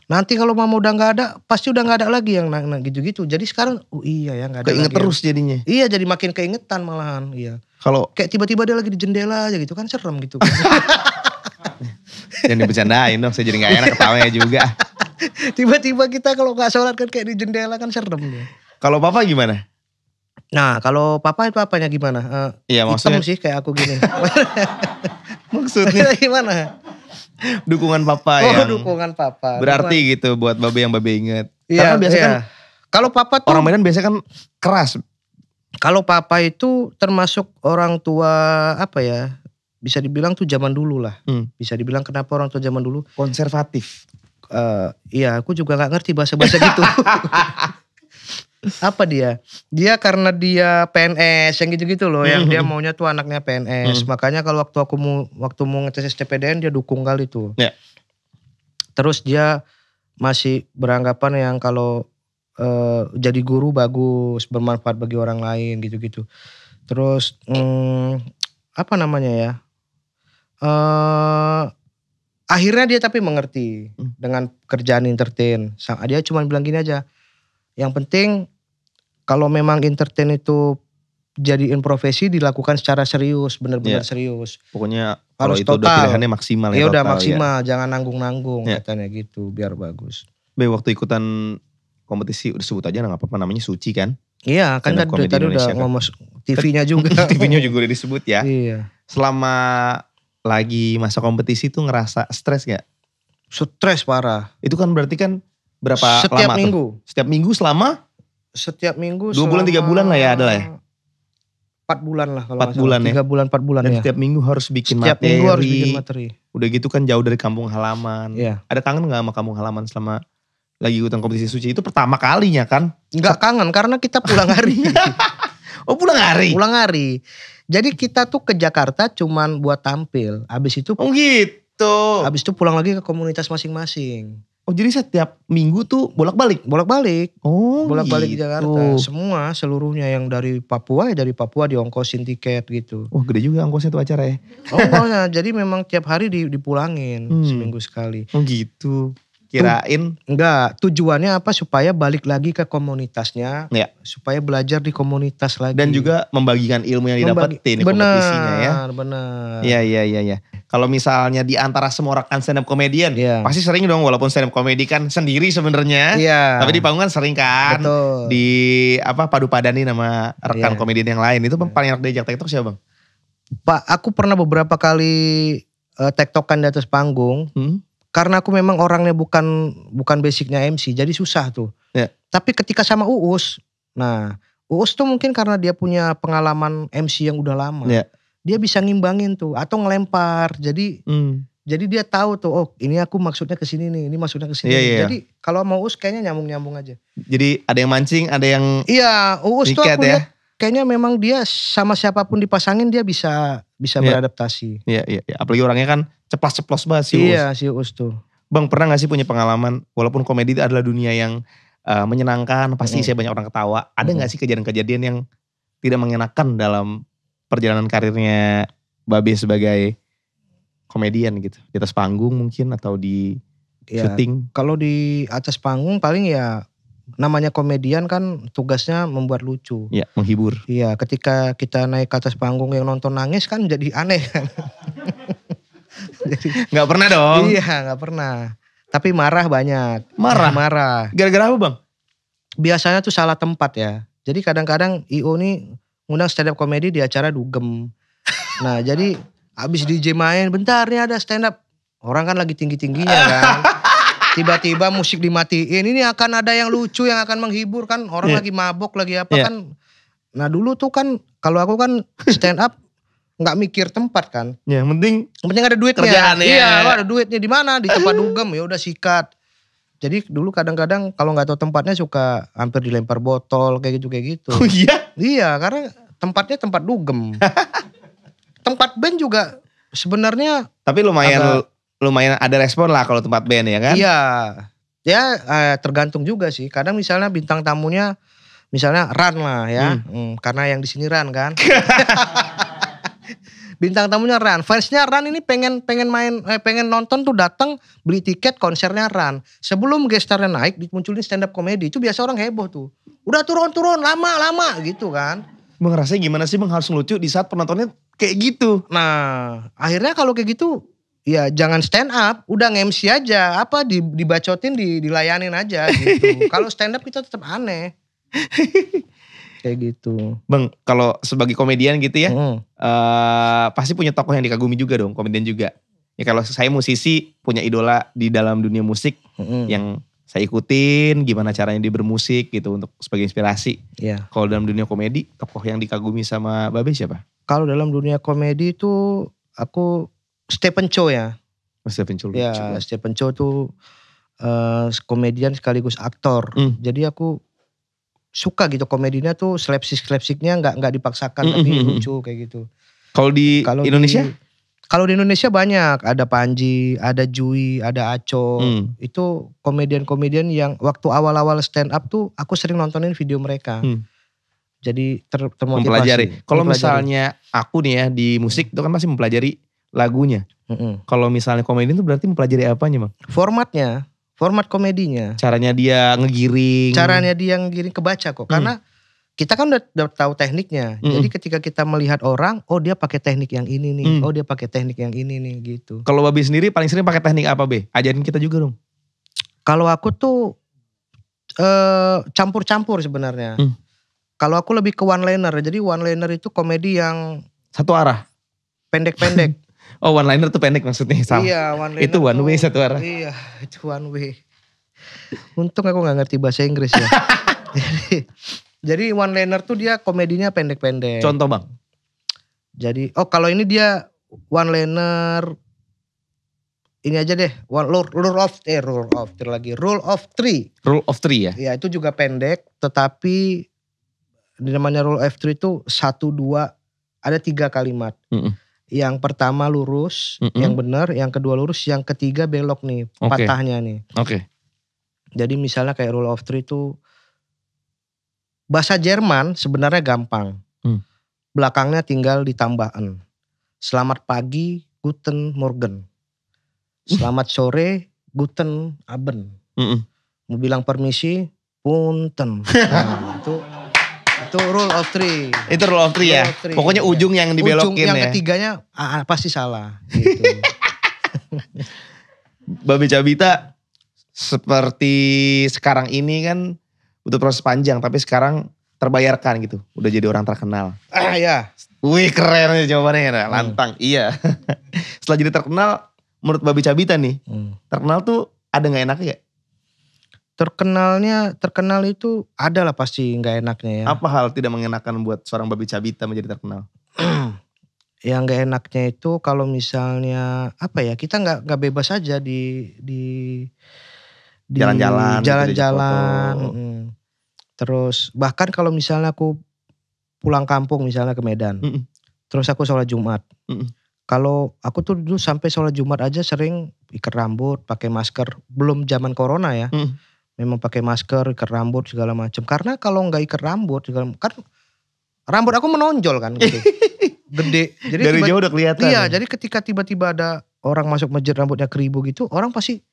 Nanti kalau mama udah gak ada, pasti udah gak ada lagi yang gitu-gitu. Jadi sekarang, iya ya gak ada keinget lagi. Terus jadinya. Iya jadi makin keingetan malahan. Iya. Kalau kayak tiba-tiba dia lagi di jendela aja gitu kan serem gitu. Jangan dibercandain dong, saya jadi gak enak ketawanya juga. Tiba-tiba kita kalau gak sholat kan kayak di jendela kan serem ya. Kalau papa gimana? Nah kalau papa itu apanya gimana? Iya maksudnya. Hitam sih kayak aku gini. Maksudnya gimana? Dukungan papa yang dukungan papa. Berarti gitu buat Babe yang Babe inget. Iya, karena biasanya kan kalau papa tuh orang Medan biasanya kan keras. Kalau papa itu termasuk orang tua apa ya? Bisa dibilang tuh zaman dulu lah. Bisa dibilang kenapa orang tua zaman dulu konservatif. Iya aku juga gak ngerti bahasa-bahasa gitu. Apa dia? Dia karena dia PNS yang gitu-gitu loh. Yang dia maunya tuh anaknya PNS. Makanya kalau waktu mau ngetes STPDN dia dukung kali tuh. Terus dia masih beranggapan yang kalau jadi guru bagus, bermanfaat bagi orang lain gitu-gitu. Terus apa namanya ya? Akhirnya dia tapi mengerti dengan kerjaan entertain. Dia cuma bilang gini aja. Yang penting kalau memang entertain itu jadiin profesi dilakukan secara serius, benar-benar serius. Pokoknya kalau itu udah pilihannya maksimal ya. Ya udah maksimal, jangan nanggung-nanggung katanya gitu biar bagus. Waktu ikutan kompetisi udah sebut aja nggak apa-apa namanya Suci kan? Iya kan tadi udah ngomong TV-nya juga. TV-nya juga udah disebut ya. Iya. Selama lagi masa kompetisi tuh ngerasa stres gak? Stres parah. Itu kan berarti kan berapa setiap lama minggu. Tuh? Setiap minggu selama? Setiap minggu 2 bulan 3 bulan lah ya ada lah ya? 4 bulan lah kalau 4 bulan 3 bulan 4 bulan dan ya. setiap minggu harus bikin setiap materi. Minggu harus bikin materi. Udah gitu kan jauh dari kampung halaman. Iya. Ada kangen gak sama kampung halaman selama lagi ikutan kompetisi Suci? Itu pertama kalinya kan? Enggak kangen karena kita pulang hari. Oh pulang hari? Pulang hari. Jadi kita tuh ke Jakarta cuman buat tampil. Abis itu. Oh gitu. Abis itu pulang lagi ke komunitas masing-masing. Oh jadi setiap minggu tuh bolak-balik? Bolak-balik. Oh bolak-balik gitu. Ke Jakarta. Semua seluruhnya yang dari Papua ya dari Papua diongkosin tiket gitu. Oh gede juga ongkosnya tuh acara ya? Oh enggak, jadi memang tiap hari dipulangin seminggu sekali. Oh gitu. Kirain enggak, tujuannya apa supaya balik lagi ke komunitasnya, supaya belajar di komunitas lagi. Dan juga membagikan ilmu yang didapetin di kompetisinya ya. Benar. Iya. Kalau misalnya di antara semua rekan stand up comedian, pasti sering dong walaupun stand up comedy kan sendiri sebenarnya. Iya. Tapi di panggung kan sering kan. Betul. Di padu padani nama rekan komedian yang lain. Itu paling enak diajak TikTok siapa Bang? Pak, aku pernah beberapa kali TikTokan di atas panggung. Karena aku memang orangnya bukan basicnya MC, jadi susah tuh. Tapi ketika sama Uus, nah Uus tuh mungkin karena dia punya pengalaman MC yang udah lama. dia bisa ngimbangin tuh atau ngelempar. Jadi dia tahu tuh, oh ini aku maksudnya ke sini nih, ini maksudnya ke sini. Iya. Jadi kalau mau Uus kayaknya nyambung-nyambung aja. Jadi ada yang mancing, ada yang Iya, Uus tuh Niket aku ya? lihat kayaknya memang dia sama siapapun dipasangin dia bisa Iya. beradaptasi. Iya. Apalagi orangnya kan ceplas-ceplos banget si Uus. Iya si Uus tuh. Bang, pernah gak sih punya pengalaman, walaupun komedi itu adalah dunia yang menyenangkan, pasti saya banyak orang ketawa. Ada gak sih kejadian-kejadian yang tidak mengenakan dalam perjalanan karirnya Babe sebagai komedian gitu? Di atas panggung mungkin atau di syuting? Kalau di atas panggung paling ya namanya komedian kan tugasnya membuat lucu. Ya, menghibur. Iya, ketika kita naik ke atas panggung yang nonton nangis kan jadi aneh kan. Gak pernah dong? Iya, gak pernah. Tapi marah banyak. Marah? Gara-gara apa bang? Biasanya tuh salah tempat ya. Jadi kadang-kadang IO nih ngundang stand up komedi di acara dugem. Nah jadi abis DJ main, bentar nih ada stand up. Orang kan lagi tinggi-tingginya kan. Tiba-tiba musik dimatiin, ini akan ada yang lucu yang akan menghibur kan. Orang lagi mabok, lagi apa kan. Nah dulu tuh kan, kalau aku kan stand up gak mikir tempat kan. Ya yang penting ada duitnya. Kerjaannya. Iya ada duitnya di mana, di tempat dugem ya udah sikat. Jadi dulu kadang-kadang kalau nggak tahu tempatnya suka hampir dilempar botol kayak gitu. Oh iya? Iya, karena tempatnya tempat dugem. Tempat band juga sebenarnya. Tapi lumayan ada respon lah kalau tempat band ya kan? Iya, ya tergantung juga sih. Kadang misalnya bintang tamunya misalnya Ran lah ya, karena yang di sini Ran kan. Bintang tamunya Ran, fansnya Ran ini pengen nonton tuh datang beli tiket konsernya Ran. Sebelum gestarnya naik dimunculin stand up komedi itu biasa orang heboh tuh. Udah turun lama gitu kan. Bang rasanya gimana sih bang harus ngelucu di saat penontonnya kayak gitu? Nah akhirnya kalau kayak gitu ya jangan stand up, udah nge-MC aja, apa dibacotin dilayanin aja gitu. Kalau stand up kita tetap aneh. Kayak gitu. Bang, kalau sebagai komedian gitu ya, pasti punya tokoh yang dikagumi juga dong, komedian juga. Ya kalau saya musisi, punya idola di dalam dunia musik yang saya ikutin, gimana caranya dia bermusik gitu untuk sebagai inspirasi. Iya. Kalau dalam dunia komedi, tokoh yang dikagumi sama Babe siapa? Kalau dalam dunia komedi itu aku Stephen Chow ya. Stephen Chow. Ya, Stephen Chow tuh komedian sekaligus aktor. Jadi aku suka gitu komedinya tuh slapstick-slapsticknya nggak dipaksakan tapi lucu kayak gitu. Kalau di Indonesia? Kalau di Indonesia banyak, ada Panji, ada Jui, ada Aco. Itu komedian-komedian yang waktu awal-awal stand up tuh aku sering nontonin video mereka. Jadi termotivasi. Mempelajari. Kalau misalnya aku nih ya di musik itu kan pasti mempelajari lagunya. Kalau misalnya komedian itu berarti mempelajari apanya bang? Format komedinya. Caranya dia ngegiring. Kebaca kok. Karena kita kan udah tahu tekniknya. Jadi ketika kita melihat orang, oh dia pakai teknik yang ini nih. Oh dia pakai teknik yang ini nih gitu. Kalau Babe sendiri paling sering pakai teknik apa Be? Ajarin kita juga dong. Kalau aku tuh campur-campur sebenarnya. Kalau aku lebih ke one liner. Jadi one liner itu komedi yang satu arah. Pendek-pendek. Oh one liner tuh pendek maksudnya. Salah. Iya one liner itu one way satu arah. Iya itu one way. Untung aku gak ngerti bahasa Inggris ya. Jadi one liner tuh dia komedinya pendek-pendek. Contoh bang. Jadi kalau ini dia one liner. Ini aja deh. Rule of three. Rule of three ya? Ya itu juga pendek. Tetapi namanya rule of three itu 1, 2 ada 3 kalimat. Yang pertama lurus, yang benar, yang kedua lurus, yang ketiga belok nih, patahnya nih. Oke. Jadi misalnya kayak rule of three itu bahasa Jerman sebenarnya gampang. Belakangnya tinggal ditambahkan. Selamat pagi, guten morgen. Selamat sore, guten abend. Mau bilang permisi, punten. Nah, itu rule of three. Itu rule of three ya? Pokoknya ujung yang dibelokin yang ya? ketiganya pasti salah. Gitu. Babe Cabita seperti sekarang ini kan butuh proses panjang. Tapi sekarang terbayarkan gitu. Udah jadi orang terkenal. Ya. Wih keren jawabannya. Lantang. Iya. Setelah jadi terkenal, menurut Babe Cabita nih. Terkenal tuh ada gak enaknya gak? Terkenal itu adalah pasti nggak enaknya ya. Apa hal tidak mengenakan buat seorang Babe Cabita menjadi terkenal? yang gak enaknya itu kalau misalnya apa ya, kita nggak bebas aja di Jalan-jalan gitu, jalan-jalan. diajak foto. Terus bahkan kalau misalnya aku pulang kampung misalnya ke Medan, terus aku sholat Jumat. Kalau aku tuh dulu sampai sholat Jumat aja sering ikat rambut, pakai masker. Belum zaman corona ya. Memang pakai masker, ikat rambut segala macam. Karena kalau nggak ikat rambut, kan rambut aku menonjol kan gitu. Gede. Jadi Dari jauh udah kelihatan. Iya, jadi ketika tiba-tiba ada orang masuk masjid rambutnya keribu gitu, orang pasti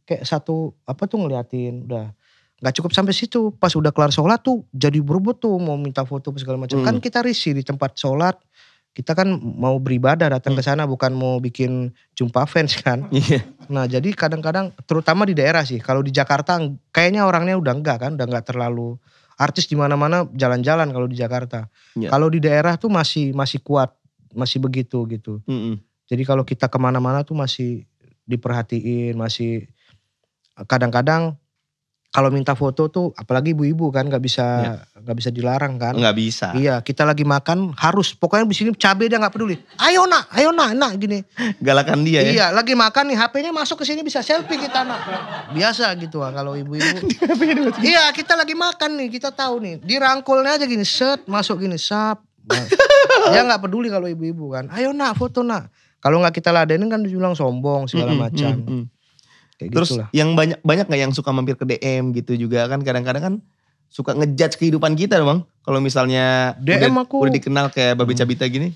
kayak satu ngeliatin. Udah nggak cukup sampai situ. Pas udah kelar sholat tuh jadi berebut tuh mau minta foto segala macam. Kan kita risih di tempat sholat. Kita kan mau beribadah datang ke sana, bukan mau bikin jumpa fans kan. Nah jadi kadang-kadang terutama di daerah sih. Kalau di Jakarta kayaknya orangnya udah enggak kan, udah nggak terlalu artis di mana-mana jalan-jalan kalau di Jakarta. Kalau di daerah tuh masih kuat, masih begitu gitu. Jadi kalau kita kemana-mana tuh masih diperhatiin, masih kadang-kadang kalau minta foto tuh apalagi ibu-ibu kan nggak bisa dilarang kan. Nggak bisa. Iya, kita lagi makan harus pokoknya di sini cabe dia nggak peduli. Ayo nak gini. Galakan dia ya. Iya, lagi makan nih HP-nya masuk ke sini bisa selfie kita nak. Biasa gitu kalau ibu-ibu. Iya, kita lagi makan nih, kita tahu nih. Dirangkulnya aja gini, set masuk gini, sap. Dia nggak peduli kalau ibu-ibu kan. Ayo nak foto nak. Kalau nggak kita ladenin kan dibilang sombong segala macam. Kayak terus gitulah. Yang banyak nggak yang suka mampir ke DM gitu juga kan, kadang-kadang kan suka ngejudge kehidupan kita Bang. Kalau misalnya DM udah dikenal kayak Babe Cabita gini.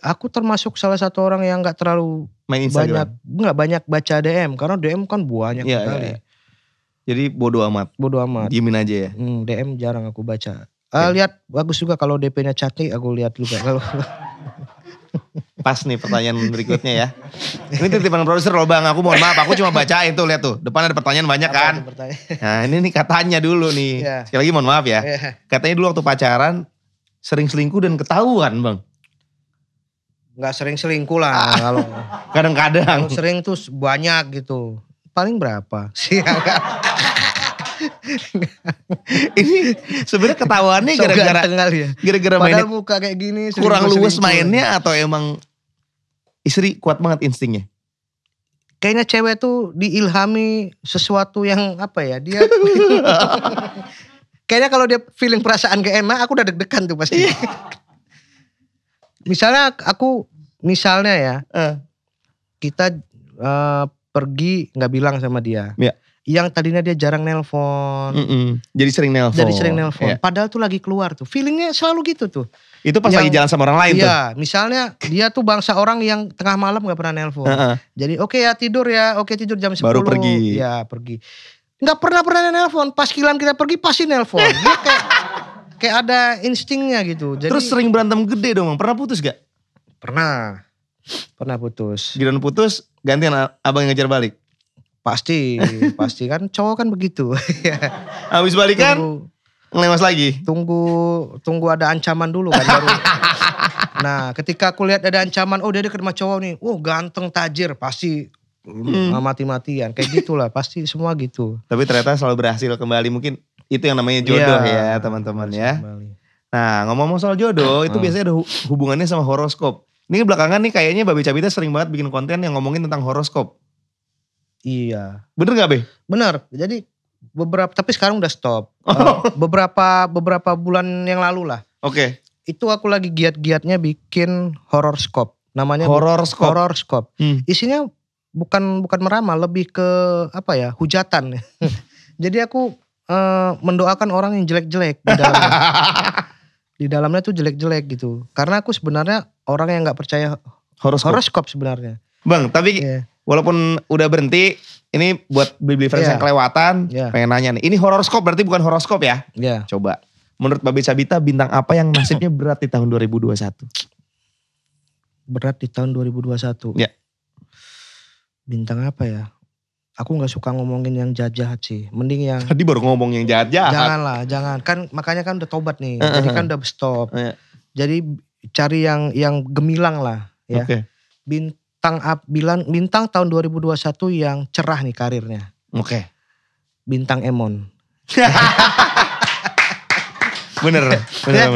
Aku termasuk salah satu orang yang nggak terlalu main Instagram. banyak baca DM karena DM kan banyak sekali. Iya. Jadi bodo amat. Diemin aja ya. DM jarang aku baca. Lihat bagus juga kalau DP-nya cantik, aku lihat juga kalau. Pas nih pertanyaan berikutnya ya. Ini titipan produser loh Bang, aku mohon maaf, aku cuma bacain tuh, lihat tuh. Depan ada pertanyaan banyak kan. Nah ini nih katanya dulu nih. Sekali lagi mohon maaf ya. Katanya dulu waktu pacaran sering selingkuh dan ketahuan Bang. Gak sering selingkuh lah. Kalau kadang-kadang. Kalau sering tuh banyak gitu. Paling berapa sih? Ini sebenarnya ketahuannya gara-gara padahal muka kayak gini kurang luwes mainnya atau emang istri kuat banget instingnya? Kayaknya cewek tuh diilhami sesuatu yang apa ya, dia kayaknya kalau dia feeling perasaan gak enak aku udah deg-degan tuh pasti. Misalnya ya kita pergi gak bilang sama dia. Yang tadinya dia jarang nelpon. Jadi sering nelpon. Padahal tuh lagi keluar tuh. Feelingnya selalu gitu tuh. Itu pas lagi jalan sama orang lain tuh? Iya. Misalnya dia tuh bangsa orang yang tengah malam gak pernah nelpon. Jadi oke ya tidur ya. Oke tidur jam 10. Baru pergi. Ya pergi. Gak pernah nelpon. Pas kilan kita pergi pasti nelpon. Dia kayak ada instingnya gitu. Jadi, terus sering berantem gede dong Bang. Pernah putus gak? Pernah putus. Giliran putus gantian abang yang ngejar balik? Pasti kan cowok kan begitu. Habis balikan ngelewas lagi. Tunggu ada ancaman dulu kan baru. Nah, ketika aku lihat ada ancaman, dia deket sama cowok nih. Ganteng tajir, pasti mati-matian. Kayak gitulah, pasti semua gitu. Tapi ternyata selalu berhasil kembali. Mungkin itu yang namanya jodoh ya teman-teman ya. Kembali. Nah, ngomong-ngomong soal jodoh, itu biasanya ada hubungannya sama horoskop. Ini belakangan nih kayaknya Babe Cabita sering banget bikin konten yang ngomongin tentang horoskop. Iya. Bener gak Be? Bener. Jadi tapi sekarang udah stop. Beberapa bulan yang lalu lah. Oke. Itu aku lagi giat-giatnya bikin horoskop. Namanya horoskop. Isinya bukan meramal, lebih ke apa ya, hujatan. Jadi aku mendoakan orang yang jelek-jelek di dalamnya. Di dalamnya tuh jelek-jelek gitu. Karena aku sebenarnya orang yang gak percaya horoskop sebenarnya. Bang, tapi walaupun udah berhenti, ini buat beli fans yang kelewatan, pengen nanya nih. Ini horoskop berarti bukan horoskop ya? Iya. Coba, menurut Babe Cabita bintang apa yang nasibnya berat di tahun 2021? Berat di tahun 2021? Ya. Bintang apa ya? Aku gak suka ngomongin yang jahat-jahat sih. Mending yang... Tadi baru ngomong yang jahat-jahat. Jangan. Kan makanya kan udah tobat nih. Jadi kan udah stop. Jadi cari yang gemilang lah. Ya. Oke. Bintang tahun 2021 yang cerah nih karirnya. Oke. Bintang Emon. Bener.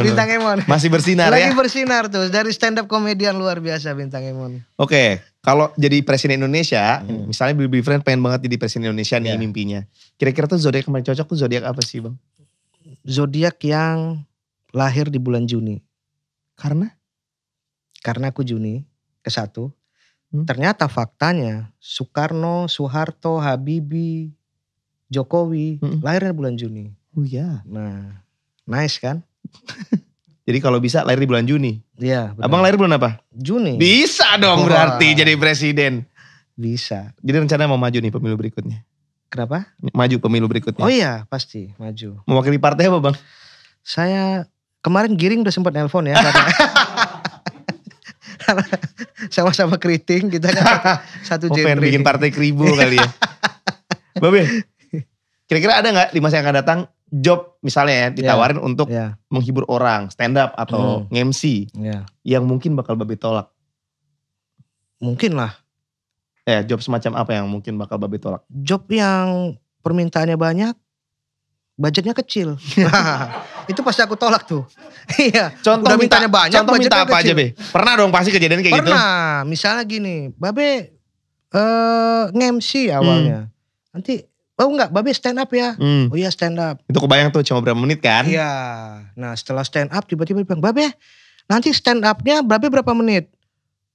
Bintang Emon. Masih bersinar Lagi ya. bersinar tuh. Dari stand up komedian luar biasa Bintang Emon. Oke, kalau jadi presiden Indonesia, misalnya Billy Friend pengen banget jadi presiden Indonesia nih Iya. mimpinya. Kira-kira tuh zodiak yang paling cocok tuh zodiak apa sih bang? Zodiak yang lahir di bulan Juni. Karena? Karena aku Juni ke-1. Ternyata faktanya Soekarno, Soeharto, Habibie, Jokowi lahirnya bulan Juni. Oh iya. Nah, nice kan? Jadi kalau bisa lahir di bulan Juni. Iya. benar. Abang lahir bulan apa? Juni. Bisa dong berarti jadi presiden. Bisa. Jadi rencana mau maju nih pemilu berikutnya. Kenapa? Maju pemilu berikutnya. Oh iya, pasti maju. Mewakili partai apa bang? Saya kemarin Giring udah sempat nelpon ya. Karena sama-sama keriting kita kan satu genre. Pengen bikin partai kribo kali ya. Babe, kira-kira ada gak di masa yang akan datang job misalnya ya ditawarin untuk menghibur orang, stand up atau nge-MC yang mungkin bakal Babe tolak? Mungkin lah. Ya job semacam apa yang mungkin bakal Babe tolak? Job yang permintaannya banyak, budgetnya kecil. Itu pasti aku tolak tuh. Iya. Contoh udah mintanya banyak, contoh minta apa kecil. aja Be? Pernah dong pasti kejadian kayak gitu? Pernah, misalnya gini, Babe nge-MC awalnya. Nanti, oh enggak, Babe stand up ya. Oh iya stand up. Itu kebayang tuh cuma berapa menit kan? Iya. Nah setelah stand up tiba-tiba bilang, Babe nanti stand upnya Babe berapa menit?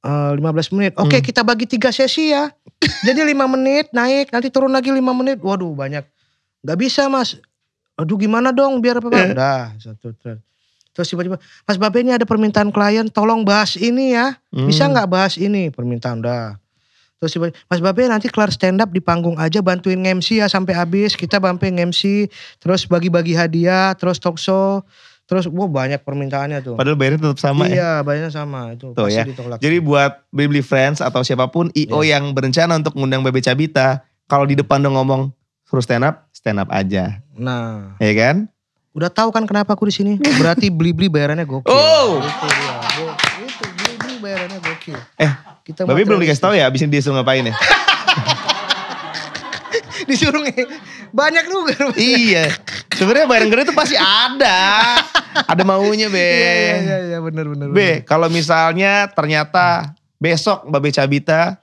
15 menit. Oke, kita bagi 3 sesi ya. Jadi 5 menit naik, nanti turun lagi 5 menit. Waduh banyak. Gak bisa mas. Aduh gimana dong biar apa? Udah. Terus tiba-tiba, Mas Babe ini ada permintaan klien, tolong bahas ini ya. Bisa gak bahas ini? Permintaan udah. Terus tiba-tiba, Mas Babe nanti kelar stand up di panggung aja bantuin nge-MC ya sampai habis. Kita bantuin nge-MC, terus bagi-bagi hadiah, terus talk show. Terus banyak permintaannya tuh. Padahal bayarnya tetap sama ya? Iya bayarnya sama. Itu tuh pasti ya. ditolak. Jadi buat Bibli Friends atau siapapun IO yang berencana untuk ngundang Babe Cabita. Kalau di depan dong ngomong suruh stand up aja. Nah. Ya kan? Udah tahu kan kenapa aku di sini? Berarti beli bayarannya gokil. Oh. Itu beli bayarannya gokil. Kita Babe belum dikasih tahu ya abis ini dia suruh ngapain ya? Disuruh banyak juga. Iya. Sebenarnya bayaran gede itu pasti ada. Ada maunya Be. Iya benar. Be, kalau misalnya ternyata besok Babe Cabita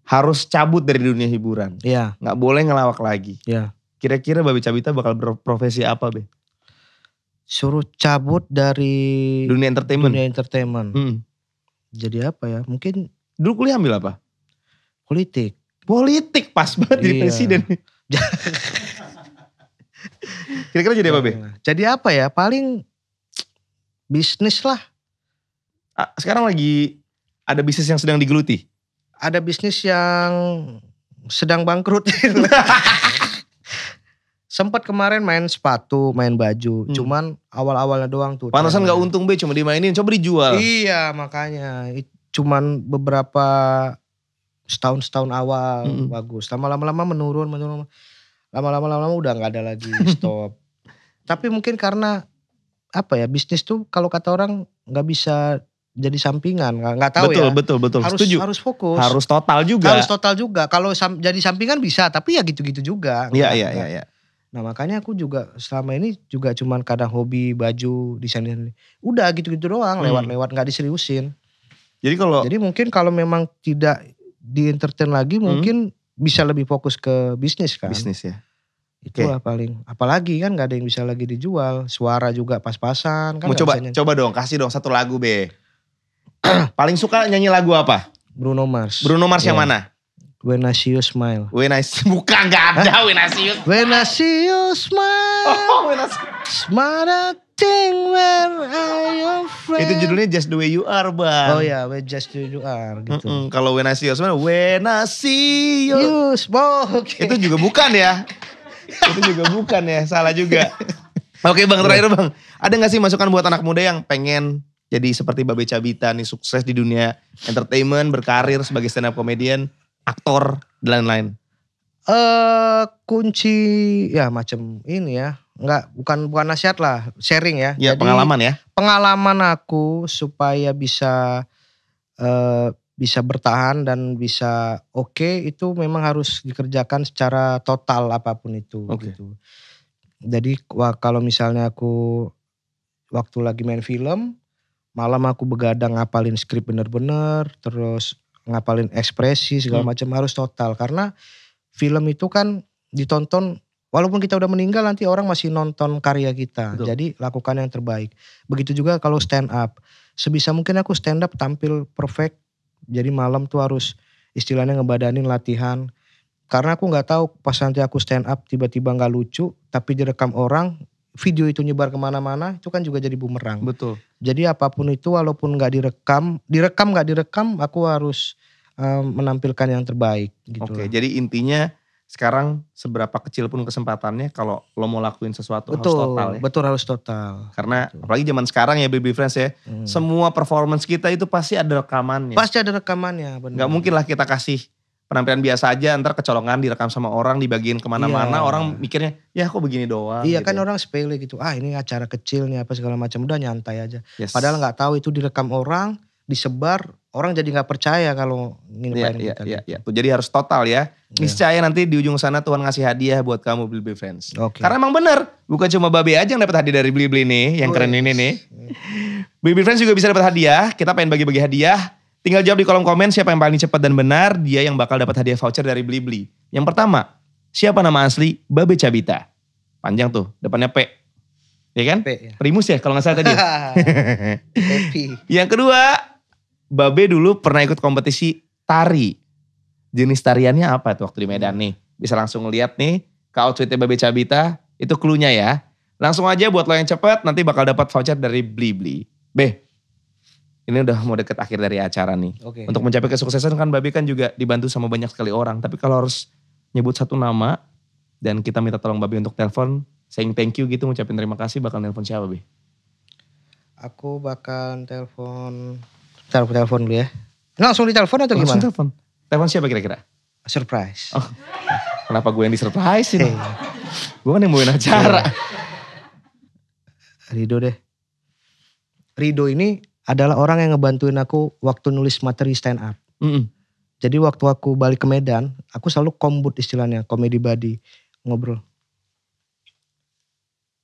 harus cabut dari dunia hiburan. Iya. Gak boleh ngelawak lagi. Iya. Kira-kira Babe Cabita bakal berprofesi apa Be? Suruh cabut dari dunia entertainment. Jadi apa ya? Mungkin dulu kuliah ambil apa? Politik pas banget jadi presiden. Kira-kira jadi apa Be? Jadi apa ya? Paling bisnis lah. Sekarang lagi ada bisnis yang sedang digeluti? Ada bisnis yang sedang bangkrut. Sempat kemarin main sepatu, main baju. Cuman awal-awalnya doang tuh. Pantesan gak untung Be, cuma dimainin, coba dijual. Iya makanya. Cuman beberapa setahun awal bagus. Lama-lama menurun. Lama-lama udah gak ada lagi, stop. Tapi mungkin karena apa ya, bisnis tuh kalau kata orang gak bisa jadi sampingan. Gak tahu ya. Betul. Setuju. Harus fokus. Harus total juga. Kalau jadi sampingan bisa, tapi ya gitu-gitu juga. Iya. Nah makanya aku juga selama ini juga cuman kadang hobi baju, desain. Udah gitu-gitu doang, lewat-lewat gak diseriusin. Jadi mungkin kalau memang tidak di entertain lagi mungkin bisa lebih fokus ke bisnis kan. Bisnis ya. Itulah paling. Apalagi kan gak ada yang bisa lagi dijual. Suara juga pas-pasan. Kan mau coba dong, kasih dong satu lagu Be. Paling suka nyanyi lagu apa? Bruno Mars yang mana? When I See You Smile. Bukan, gak ada When I See You. When I See You Smile. When I See Smile a thing where I am friend. Itu judulnya Just The Way You Are Bang. Oh ya, Just The Way You Are gitu. Kalau When I See You Smile, When I See You. Okay. Itu juga bukan ya. Salah juga. Oke Bang, terakhir Bang. Ada gak sih masukan buat anak muda yang pengen jadi seperti Babe Cabita nih, sukses di dunia entertainment, berkarir sebagai stand up comedian, aktor, dan lain-lain? Kunci ya macam ini ya. Bukan nasihat lah, sharing ya. Ya, jadi, pengalaman ya. Pengalaman aku supaya bisa bertahan dan bisa itu memang harus dikerjakan secara total apapun itu gitu. Jadi kalau misalnya aku waktu lagi main film, malam aku begadang ngapalin skrip bener-bener, terus ngapalin ekspresi segala macam harus total. Karena film itu kan ditonton, walaupun kita udah meninggal nanti orang masih nonton karya kita. Betul. Jadi lakukan yang terbaik. Begitu juga kalau stand up. Sebisa mungkin aku stand up tampil perfect. Jadi malam tuh harus istilahnya ngebadanin latihan. Karena aku gak tahu pas nanti aku stand up tiba-tiba gak lucu. Tapi direkam orang, video itu nyebar kemana-mana, itu kan juga jadi bumerang. Betul. Jadi apapun itu walaupun gak direkam gak direkam, aku harus menampilkan yang terbaik gitu. Oke, jadi intinya sekarang seberapa kecil pun kesempatannya, kalau lo mau lakuin sesuatu harus total ya. Betul, harus total. Karena apalagi zaman sekarang ya Baby Friends ya, semua performance kita itu pasti ada rekamannya. Pasti ada rekamannya, benar. Gak mungkin lah kita kasih penampilan biasa aja, ntar kecolongan direkam sama orang, dibagiin kemana-mana, orang mikirnya ya kok begini doang. Iya gitu kan ya. orang sepele gitu, ini acara kecil nih apa segala macam, udah nyantai aja. Yes. Padahal gak tahu itu direkam orang, disebar, orang jadi gak percaya kalau nginep kita. Iya. Tuh, jadi harus total ya. Niscaya nanti di ujung sana Tuhan ngasih hadiah buat kamu Baby Friends. Oke. Karena emang bener, bukan cuma Babe aja yang dapat hadiah dari Blibli nih, yang keren ini nih. Baby Friends juga bisa dapat hadiah, kita pengen bagi-bagi hadiah. Tinggal jawab di kolom komen siapa yang paling cepat dan benar, dia yang bakal dapat hadiah voucher dari Blibli. Yang pertama, siapa nama asli Babe Cabita? Panjang tuh, depannya P. Ya kan? P, ya. Primus ya kalau gak salah tadi. Happy. Yang kedua, Babe dulu pernah ikut kompetisi tari. Jenis tariannya apa tuh waktu di Medan nih? Bisa langsung ngeliat nih ke outfitnya Babe Cabita. Itu cluenya ya. Langsung aja buat lo yang cepet nanti bakal dapat voucher dari Blibli. B, ini udah mau deket akhir dari acara nih. Oke. Untuk mencapai kesuksesan kan Babe kan juga dibantu sama banyak sekali orang. Tapi kalau harus nyebut satu nama dan kita minta tolong Babe untuk telepon, saying thank you gitu, ngucapin terima kasih, bakal nelpon siapa Be? Aku bakal telepon dulu ya. Langsung ditelepon atau Langsung gimana? telepon. Telepon siapa kira-kira? Surprise. Oh, kenapa gue yang disurprisein? Gue kan yang bawain acara. Rido deh. Rido ini adalah orang yang ngebantuin aku waktu nulis materi stand up. Jadi waktu aku balik ke Medan, aku selalu kombut istilahnya, komedi buddy, ngobrol.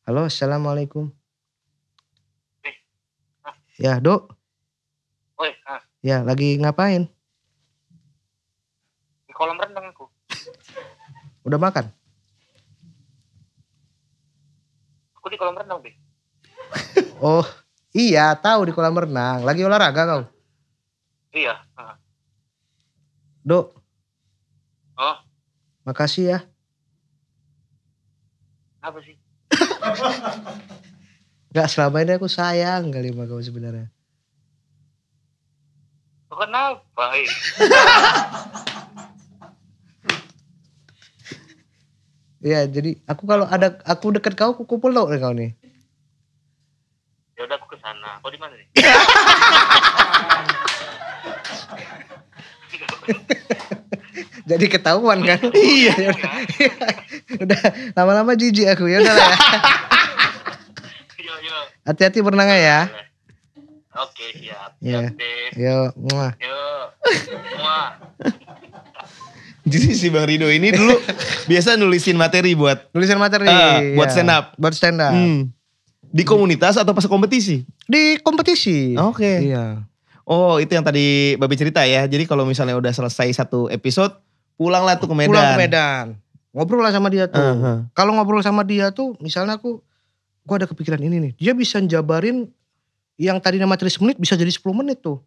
Halo, assalamualaikum. Ya, Dok. Ya, lagi ngapain? Di kolam renang aku. Udah makan? Aku di kolam renang, Be. Oh, iya, tahu di kolam renang. Lagi olahraga kau? Iya. Dok. Oh. Makasih ya. Apa sih? Gak, selama ini aku sayang kali sama kau sebenarnya. Kenapa? Iya, jadi aku kalau ada aku deket kau, aku peluk deh kau nih. Ya udah aku ke sana. Kau di mana nih? Jadi ketahuan kan? Iya. Udah lama-lama jijik aku, ya udah lah ya. Yo. Hati-hati berenangnya ya. Oke, siap. Iya. Siap, Be. Yo, muah. Yo. Semua. Jadi si Bang Rido ini dulu biasa nulisin materi buat Tulisan materi. buat ya. stand up. Buat stand up. Di komunitas atau pas kompetisi? Di kompetisi. Oke. Iya. Oh, itu yang tadi Babe cerita ya. Jadi kalau misalnya udah selesai satu episode, pulanglah tuh ke Medan. Pulang ke Medan. Ngobrol lah sama dia tuh. Kalau ngobrol sama dia tuh, misalnya aku ada kepikiran ini nih. Dia bisa jabarin yang tadinya materi 10 menit bisa jadi 10 menit tuh.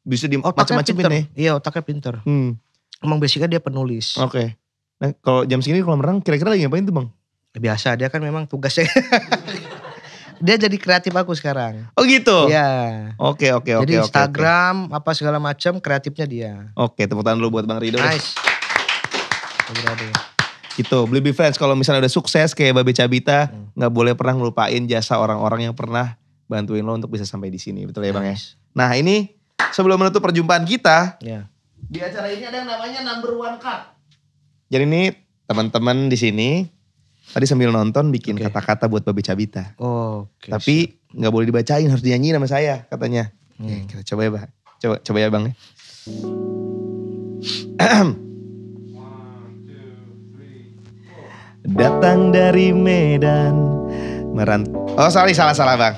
Bisa di Otaknya macam-macam pinter. nih. Iya, otaknya pinter. Emang basicnya dia penulis. Oke. Nah, kalau jam segini kalau renang kira-kira lagi ngapain tuh, Bang? Biasa, dia kan memang tugasnya. Dia jadi kreatif aku sekarang. Oh gitu? Iya. Oke. Jadi Instagram, apa segala macam kreatifnya dia. Oke, tepuk tangan dulu buat Bang Rido. Nice. Gitu, Blibli Friends kalau misalnya udah sukses kayak Babe Cabita, nggak boleh pernah ngelupain jasa orang-orang yang pernah bantuin lo untuk bisa sampai di sini. Betul ya Bang ya? Nah ini sebelum menutup perjumpaan kita, di acara ini ada yang namanya number one card. Jadi ini teman-teman di sini tadi sambil nonton bikin kata-kata buat Babe Cabita. Oke. Tapi nggak boleh dibacain, harus dinyanyi nama saya katanya. Oke, kita coba ya Bang. Coba ya Bang. Datang dari Medan, Oh salah bang.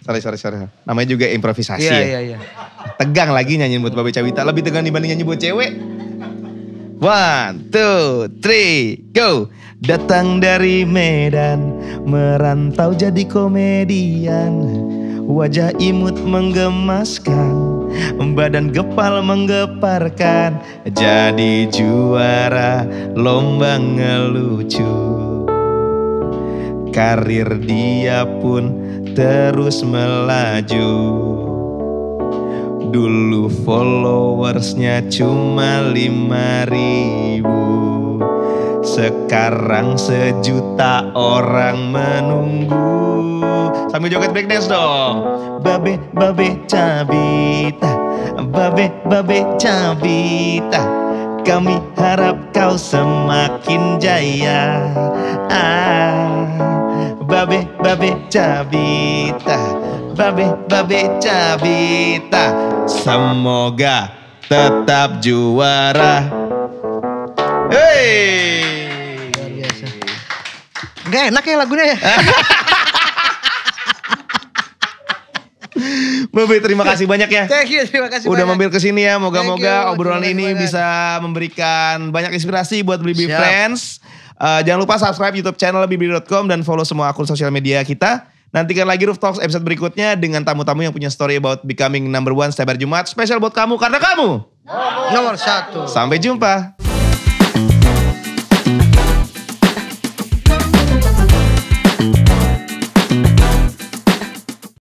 Sorry. Namanya juga improvisasi ya. Iya. Tegang lagi nyanyiin buat Babe Cawita. Lebih tegang dibanding nyanyi buat cewek. 1, 2, 3, go. Datang dari Medan, merantau jadi komedian. Wajah imut menggemaskan, badan gepal menggeparkan. Jadi juara lomba ngelucu. Karir dia pun terus melaju. Dulu followersnya cuma 5.000, sekarang 1 juta orang menunggu. Sambil joget breakdance dong. Babe Cawita, Babe Cawita, kami harap kau semakin jaya. Babe Cawita, Babe Cawita, semoga tetap juara. Hey, Luar biasa. Gak enak ya lagunya ya. Babe terima kasih banyak ya. Thank you, terima kasih Udah banyak. mampir ke sini ya. Moga-moga Thank you, obrolan terima ini kasih banyak. bisa memberikan banyak inspirasi buat Blibli Siap. Friends. Jangan lupa subscribe YouTube channel blibli.com dan follow semua akun sosial media kita. Nantikan lagi Roof Talks episode berikutnya dengan tamu-tamu yang punya story about becoming number one setiap hari Jumat. Spesial buat kamu karena kamu Nomor 1. Sampai jumpa.